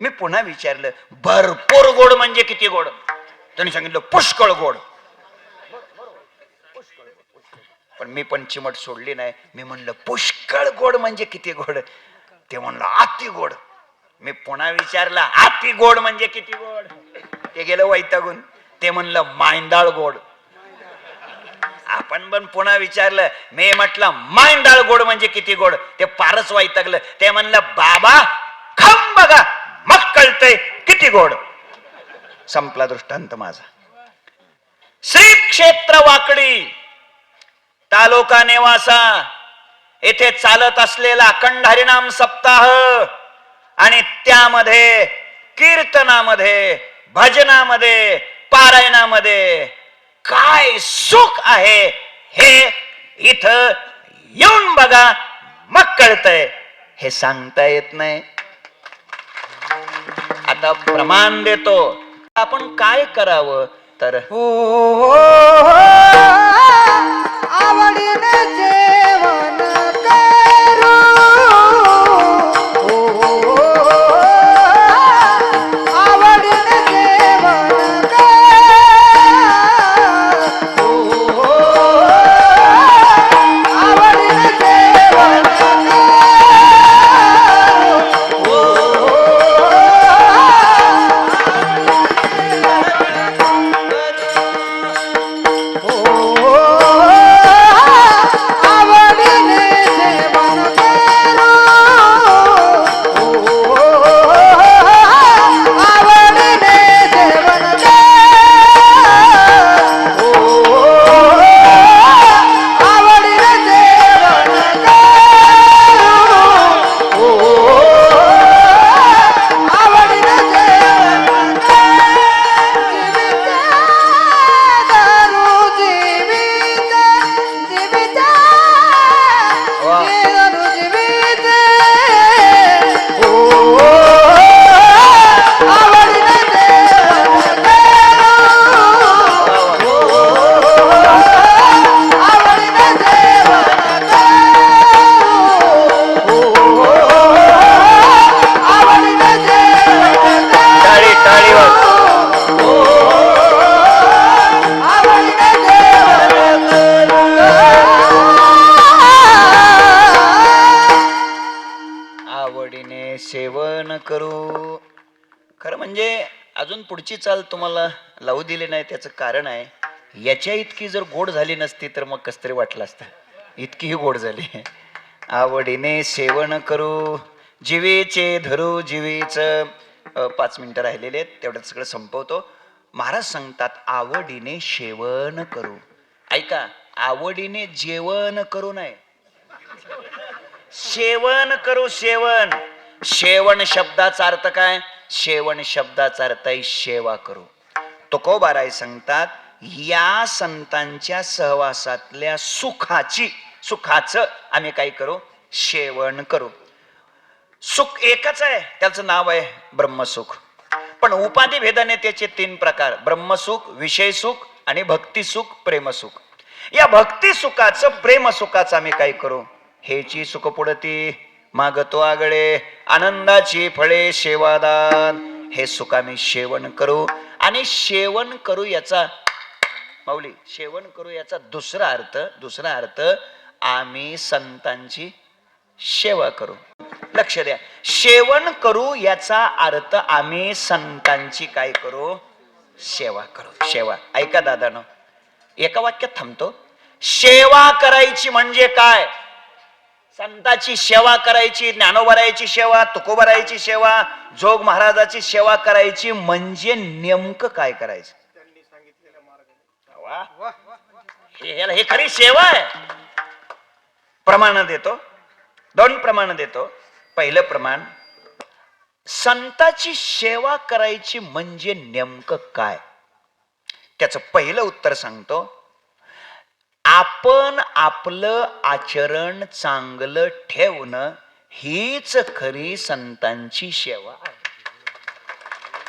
मी पुन्हा विचारलं भरपूर गोड म्हणजे किती गोड? त्यांनी सांगितलं पुष्कळ गोड. पण मी पण चिमट सोडली नाही. मी म्हणलं पुष्कळ गोड म्हणजे किती गोड? ते म्हणलं अति गोड. मी पुन्हा विचारला अति गोड म्हणजे किती गोड? ते गेलं वैतागून. ते म्हणलं मांडाळ गोड. आपण पण पुन्हा विचारलं. मी म्हटलं मांडाळ गोड म्हणजे किती गोड? ते फारच वैतागलं. ते म्हणलं बाबा खाऊन बघा मग कळतंय किती गोड. संपला दृष्टांत माझा. श्री क्षेत्र वाकडी, तालुका नेवासा येथे चालत असलेला अखंड हरिनाम सप्ताह आणि त्यामध्ये कीर्तनामध्ये, भजनामध्ये, पारायणामध्ये काय सुख आहे हे इथं येऊन बघा मग कळतंय. हे सांगता येत नाही. आता प्रमाण देतो. आपण काय करावं तर आवडीने जेवण करू, आवडीने जेवण करू, आवडीने जेवण सेवन करू. खरं म्हणजे अजून पुढची चाल तुम्हाला लावू दिली नाही. त्याचं कारण आहे याच्या इतकी जर गोड झाली नसती तर मग कस तरी वाटलं असतं. इतकीही गोड झाली. आवडीने सेवन करू जीवेचे धरू जीवेच. 5 मिनिटं राहिलेले आहेत, तेवढ्यात सगळं संपवतो. महाराज सांगतात आवडीने सेवन करू. ऐका, आवडीने जेवण करू नये, सेवन करू. सेवन, शेवण शब्दाचा अर्थ काय? शेवण शब्दाचा अर्थ आहे सेवा करू. तुकोबाराय सांगतात या संतांच्या सहवासातल्या सुखाचं आम्ही काय करू? सेवन करू. सुख एकच आहे, त्याचं नाव आहे ब्रह्मसुख. पण उपाधी भेदाने त्याचे 3 प्रकार: ब्रह्मसुख, विषय सुख आणि भक्तिसुख, प्रेमसुख. या भक्तिसुखाचं, प्रेमसुखाचं आम्ही काय करू? हेची सुख पुढती मागतो आगळे, आनंदाची फळे सेवादान. हे सुख आम्ही सेवन करू आणि सेवन करू याचा माऊली सेवन करू याचा दुसरा अर्थ आम्ही संतांची सेवा करू. लक्ष द्या, सेवन करू याचा अर्थ आम्ही संतांची काय करू? सेवा करू. सेवा ऐका दादानो, एका वाक्यात थांबतो. सेवा करायची म्हणजे काय? संताची सेवा करायची, ज्ञानोबरायाची सेवा, तुकोबरायाची सेवा, जोग महाराजाची सेवा करायची म्हणजे नेमकं काय करायचं? वा, हे खरी सेवा आहे. प्रमाण देतो, 2 प्रमाण देतो. पहिलं प्रमाण, संताची सेवा करायची म्हणजे नेमकं काय? त्याचं पहिलं उत्तर सांगतो. आपण आपलं आचरण चांगलं ठेवणं हीच खरी संतांची सेवा आहे.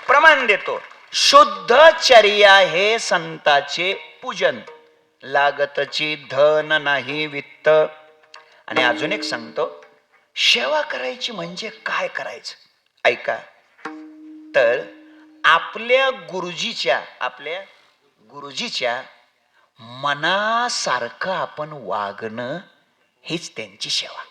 प्रमाण देतो, शुद्धचर्या हे संताचे पूजन, लागतची धन नाही वित्त. आणि अजून एक सांगतो, सेवा करायची म्हणजे काय करायचं? ऐका, तर आपल्या गुरुजीच्या मनासारखं आपण वागणं हीच त्यांची सेवा.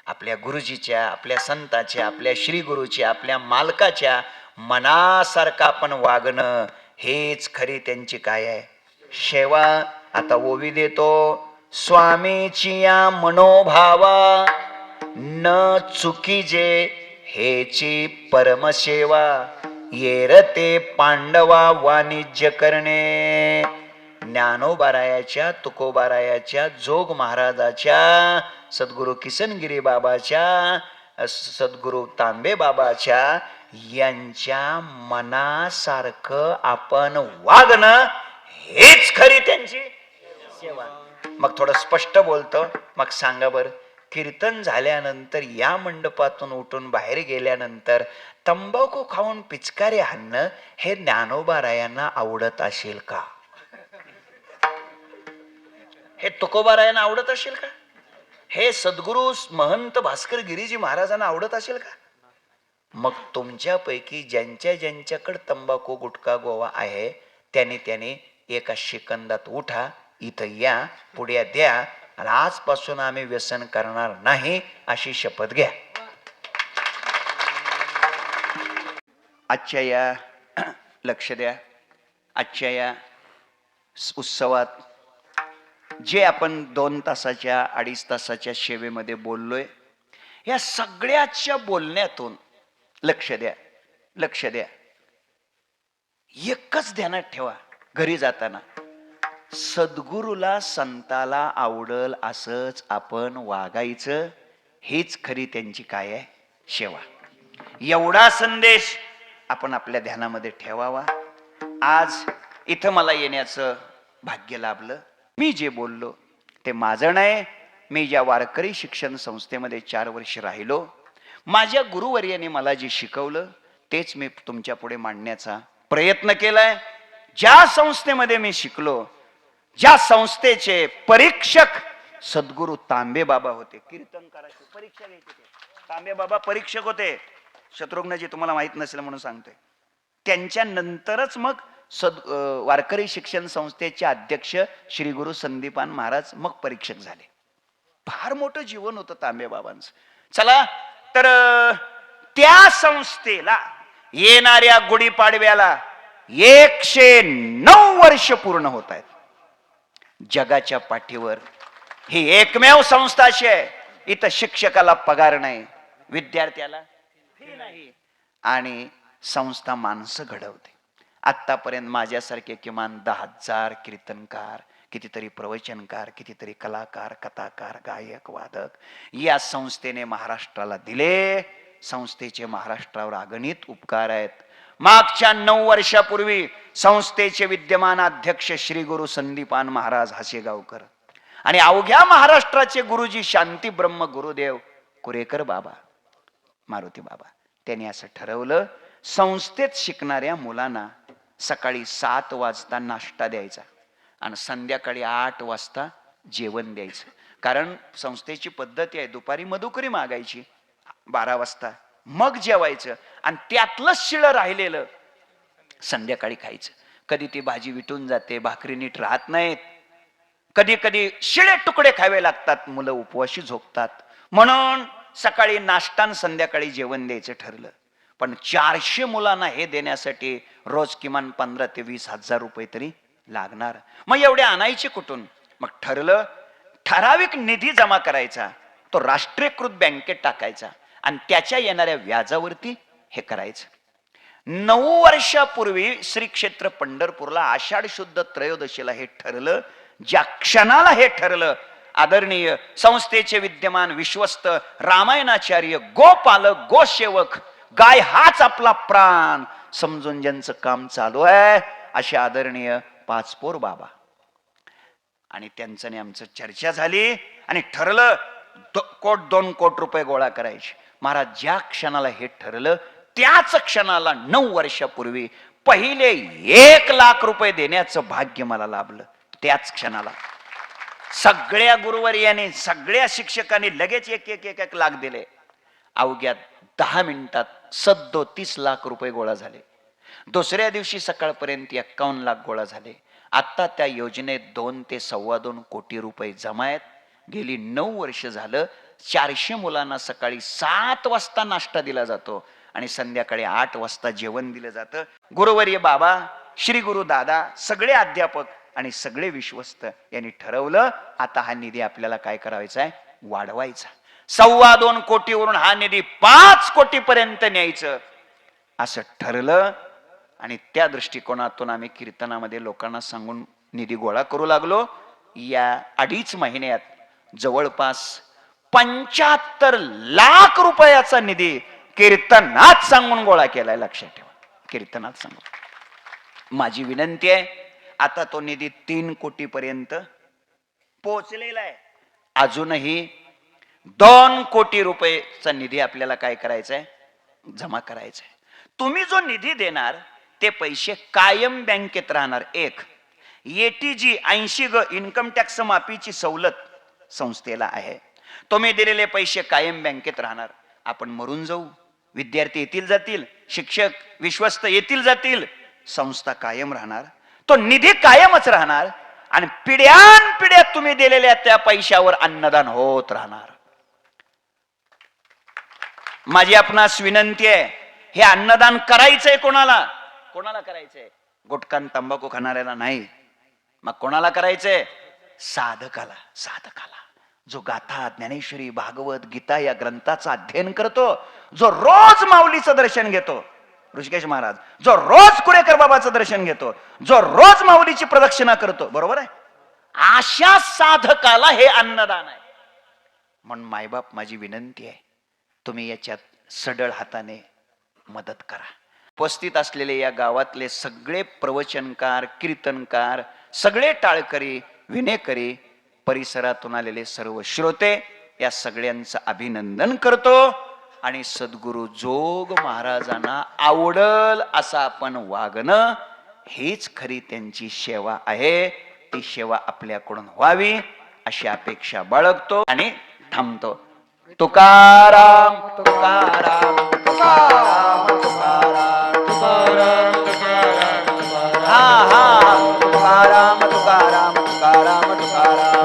आपल्या गुरुजीच्या, आपल्या संताच्या, आपल्या श्री गुरुच्या, आपल्या मालकाच्या मनासारखं आपण वागणं हेच खरी त्यांची काय आहे? सेवा. आता ओवी देतो. स्वामीची या मनोभावा न चुकी जे हेची परमसेवा, येरते पांडवा वाणिज्य करणे. ज्ञानोबारायाच्या, तुकोबारायाच्या, जोग महाराजाच्या, सद्गुरु किसनगिरी बाबाच्या, सद्गुरु तांबे बाबाच्या यांच्या मनासारखं आपण वागणं हेच खरी त्यांची सेवा. मग थोडं स्पष्ट बोलतो. मग सांगा बर, कीर्तन झाल्यानंतर या मंडपातून उठून बाहेर गेल्यानंतर तंबाखू खाऊन पिचकारे हाणणं हे ज्ञानोबारायांना आवडत असेल का? हे तुकोबारायांना आवडत असेल का? हे सद्गुरु महंत भास्कर गिरीजी महाराजांना आवडत असेल का? मग तुमच्यापैकी ज्यांच्याकडे तंबाखू गुटखा गोवा आहे त्याने एका सेकंदात उठा, इथं या, पुढ्या द्या आणि आजपासून आम्ही व्यसन करणार नाही अशी शपथ घ्या. आजच्या या लक्ष द्या, आजच्या या उत्सवात जे आपण 2 तासाच्या 2.5 तासाच्या सेवेमध्ये बोललोय, या सगळ्याच्या बोलण्यातून लक्ष द्या, एकच ध्यानात ठेवा घरी जाताना, सद्गुरूला संताला आवडल असंच आपण वागायचं हीच खरी त्यांची काय आहे? सेवा. एवढा संदेश आपण आपल्या ध्यानामध्ये ठेवावा. आज इथं मला येण्याचं भाग्य लाभलं. मी जे बोललो ते माझं नाही. मी ज्या वारकरी शिक्षण संस्थेमध्ये 4 वर्ष राहिलो, माझ्या गुरुवर्याने मला जे शिकवलं तेच मी तुमच्या पुढे मांडण्याचा प्रयत्न केलाय. ज्या संस्थेमध्ये मी शिकलो, ज्या संस्थेचे परीक्षक सद्गुरु तांबे बाबा होते, कीर्तनकाराची परीक्षा घ्यायचे ते तांबे बाबा परीक्षक होते. शत्रुघ्नजी तुम्हाला माहित नसेल म्हणून सांगतोय. त्यांच्या नंतरच मग वारकरी शिक्षण संस्थेचे अध्यक्ष श्री गुरु संदीपान महाराज मग परीक्षक झाले. फार मोठं जीवन होतं तांबे बाबांचं. चला तर त्या संस्थेला येणाऱ्या गुढीपाडव्याला 109 वर्ष पूर्ण होत आहेत. जगाच्या पाठीवर ही एकमेव संस्था अशी आहे, इथं शिक्षकाला पगार नाही, विद्यार्थ्याला फी नाही, आणि संस्था माणसं घडवते. आतापर्यंत माझ्यासारखे किमान 10,000 कीर्तनकार, कितीतरी प्रवचनकार, कितीतरी कलाकार, कथाकार, गायक, वादक या संस्थेने महाराष्ट्राला दिले. संस्थेचे महाराष्ट्रावर अगणित उपकार आहेत. मागच्या 9 वर्षापूर्वी संस्थेचे विद्यमान अध्यक्ष श्री गुरु संदीपान महाराज हसेगावकर आणि अवघ्या महाराष्ट्राचे गुरुजी शांती ब्रह्म गुरुदेव कुरेकर बाबा, मारुती बाबा, त्यांनी असं ठरवलं, संस्थेत शिकणाऱ्या मुलांना सकाळी 7 वाजता नाश्ता द्यायचा आणि संध्याकाळी 8 वाजता जेवण द्यायचं. कारण संस्थेची पद्धती आहे, दुपारी मधुकरी मागायची, 12 वाजता मग जेवायचं, आणि त्यातलं शिळं राहिलेलं संध्याकाळी खायचं. कधी ती भाजी विटून जाते, भाकरी नीट राहत नाहीत, कधी कधी शिळे तुकडे खावे लागतात, मुलं उपवाशी झोपतात. म्हणून सकाळी नाश्ता संध्याकाळी जेवण द्यायचं ठरलं. पण 400 मुलांना हे देण्यासाठी रोज किमान 15 ते 20,000 रुपये तरी लागणार. मग एवढे आणायचे कुठून? मग ठरलं, ठराविक निधी जमा करायचा, तो राष्ट्रीयकृत बँकेत टाकायचा आणि त्याच्या येणाऱ्या व्याजावरती हे करायचं. 9 वर्षापूर्वी श्री क्षेत्र पंढरपूरला आषाढ शुद्ध त्रयोदशीला हे ठरलं. ज्या क्षणाला हे ठरलं, आदरणीय संस्थेचे विद्यमान विश्वस्त रामायणाचार्य, गोपालक, गोसेवक, गाय हाच आपला प्राण समजून ज्यांचं काम चालू आहे, असे आदरणीय पाचपोर बाबा आणि त्यांचं आमचं चर्चा झाली आणि ठरलं 2 कोटी रुपये गोळा करायचे. महाराज ज्या क्षणाला हे ठरलं, त्याच क्षणाला 9 वर्षापूर्वी पहिले 1 लाख रुपये देण्याचं भाग्य मला लाभलं. त्याच क्षणाला सगळ्या गुरुवर्यांनी, सगळ्या शिक्षकांनी लगेच एक लाख दिले. अवघ्या 10 मिनिटात 37 लाख रुपये गोळा झाले. दुसऱ्या दिवशी सकाळपर्यंत 51 लाख गोळा झाले. आता त्या योजनेत 2 ते 2.25 कोटी रुपये जमा आहेत. गेली 9 वर्ष झालं. 400 मुलांना सकाळी 7 वाजता नाश्ता दिला जातो आणि संध्याकाळी 8 वाजता जेवण दिलं जातं. गुरुवर्य बाबा, श्री गुरु दादा, सगळे अध्यापक आणि सगळे विश्वस्त यांनी ठरवलं, आता हा निधी आपल्याला काय करायचा आहे? वाढवायचा. 2.25 कोटीवरून हा निधी 5 कोटी पर्यंत न्यायचं असं ठरलं. आणि त्या दृष्टिकोनातून आम्ही कीर्तनामध्ये लोकांना सांगून निधी गोळा करू लागलो. या 2.5 महिन्यात जवळपास 75 लाख रुपयाचा निधी कीर्तनात सांगून गोळा केलाय. लक्षात ठेवा, कीर्तनात सांगून. माझी विनंती आहे, आता तो निधी 3 कोटी पर्यंत पोहोचलेला आहे. अजूनही 2 कोटी रुपयेचा निधी आपल्याला काय करायचा आहे? जमा करायचा आहे. तुम्ही जो निधी देणार ते पैसे कायम बँकेत राहणार. एक ATG 80G इन्कम टॅक्स माफीची सवलत संस्थेला आहे. तुम्ही दिलेले पैसे कायम बँकेत राहणार. आपण मरून जाऊ, विद्यार्थी येतील जातील, शिक्षक विश्वस्त येतील जातील, संस्था कायम राहणार. तो निधी कायमच राहणार आणि पिढ्यानपिढ्या तुम्ही दिलेल्या त्या पैशावर अन्नदान होत राहणार. माझी आपणास विनंती आहे, हे अन्नदान करायचंय कोणाला? कोणाला करायचंय? गुटखा तंबाखू खाणाऱ्याला नाही. मग कोणाला करायचंय? साधकाला. साधकाला जो गाथा, ज्ञानेश्वरी, भागवत, गीता या ग्रंथाचं अध्ययन करतो, जो रोज माऊलीचं दर्शन घेतो, ऋषिकेश महाराज, जो रोज कुरेकर बाबाचं दर्शन घेतो, जो रोज माऊलीची प्रदक्षिणा करतो, बरोबर आहे, अशा साधकाला हे अन्नदान आहे. म्हणून मायबाप, माझी विनंती आहे, तुम्ही याच्यात सडळ हाताने मदत करा. उपस्थित असलेले या गावातले सगळे प्रवचनकार, कीर्तनकार, सगळे टाळकरी, विनेकरी, परिसरातून आलेले सर्व श्रोते, या सगळ्यांचं अभिनंदन करतो. आणि सद्गुरु जोग महाराजांना आवडल असं आपण वागणं, हीच खरी त्यांची सेवा आहे. ती सेवा आपल्याकडून व्हावी अशी अपेक्षा बाळगतो आणि थांबतो. तुकाराम तुकाराम तुकाराम तुकाराम तुकाराम हा हा तुकाराम तुकाराम तुकाराम तुकाराम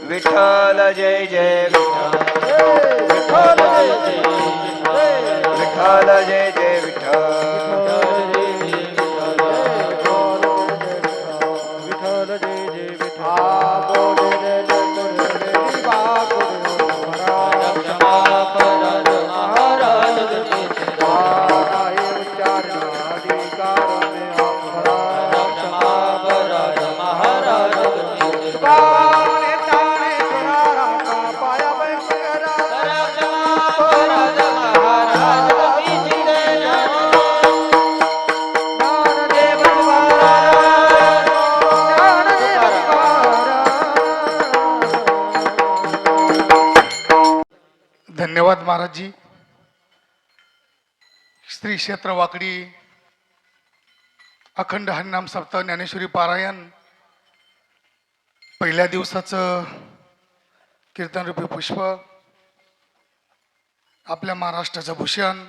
विठ्ठल जय जय विठ्ठल, विठ्ठल जय जय विठ्ठल. धन्यवाद महाराजजी. श्री क्षेत्र वाकडी अखंड हरिनाम सप्ताह ज्ञानेश्वरी पारायण पहिल्या दिवसाचं कीर्तनरूपी पुष्प आपल्या महाराष्ट्राचं भूषण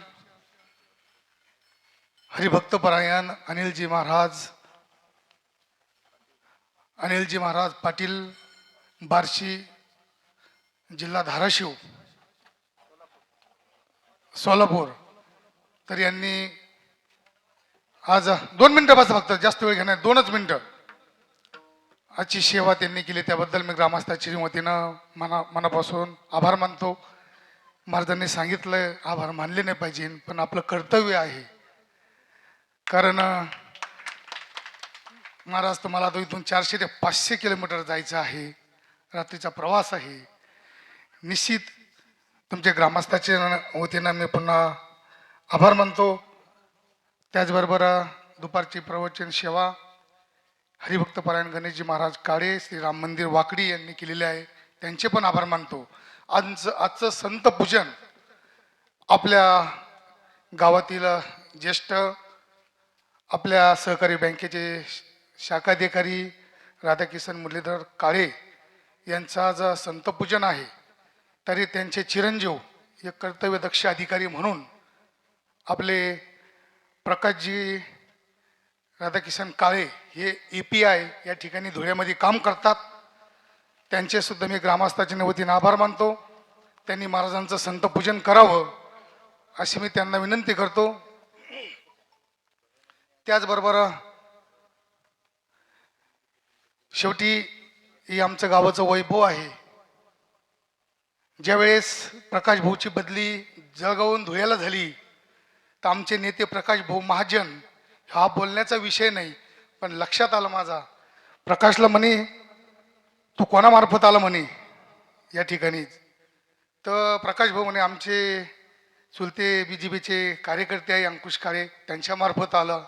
हरिभक्तपरायण अनिलजी महाराज पाटील, बार्शी, जिल्हा धाराशिव, सोलापूर. तर यांनी आज 2 मिनिटं बस, फक्त जास्त वेळ घेणार, 2च मिनिटं. आजची सेवा त्यांनी केली त्याबद्दल मी ग्रामस्थाच्या वतीनं मनापासून आभार मानतो. महाराजांनी सांगितलं आभार मानले नाही पाहिजे, पण आपलं कर्तव्य आहे. कारण महाराज तुम्हाला आता इथून 400 ते 500 किलोमीटर जायचं आहे, रात्रीचा प्रवास आहे. निश्चित तुमच्या ग्रामस्थाच्या वतीनं मी पुन्हा आभार मानतो. त्याचबरोबर दुपारची प्रवचन सेवा हरिभक्तपरायण गणेशजी महाराज काळे, श्री राम मंदिर वाकडी यांनी केलेले आहे, त्यांचे पण आभार मानतो. आजचं संत पूजन आपल्या गावातील ज्येष्ठ आपल्या सहकारी बँकेचे शाखाधिकारी राधाकिशन मुरलीधर काळे यांचं आज संतपूजन आहे. तरी त्यांचे चिरंजीव एक कर्तव्यदक्ष अधिकारी म्हणून आपले प्रकाशजी राधाकिशन काळे हे EPI या ठिकाणी धुळ्यामध्ये काम करतात. त्यांचे सुद्धा मी ग्रामस्थाच्या वतीने आभार मानतो. त्यांनी महाराजांचं संतपूजन करावं अशी मी त्यांना विनंती करतो. त्याचबरोबर शेवटी हे आमचं गावाचं वैभव आहे. ज्यावेळेस प्रकाश भाऊची बदली जळगावून धुळ्याला झाली तर आमचे नेते प्रकाश भाऊ महाजन हा बोलण्याचा विषय नाही, पण लक्षात आलं माझा, प्रकाशला म्हणे तू कोणामार्फत आला म्हणे या ठिकाणी. तर प्रकाश भाऊ म्हणे आमचे चुलते BJPचे कार्यकर्ते आहे अंकुश काळे, त्यांच्यामार्फत आलं.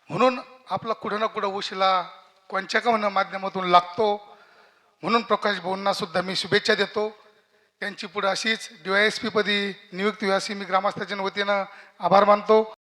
म्हणून आपला कुठं ना कुठं उशिला कोणत्या का माध्यमातून लागतो. म्हणून प्रकाश भाऊंना सुद्धा मी शुभेच्छा देतो. त्यांची पुढे अशीच DYSP पदी नियुक्ती व्हावी अशी मी ग्रामस्थाच्या वतीनं आभार मानतो.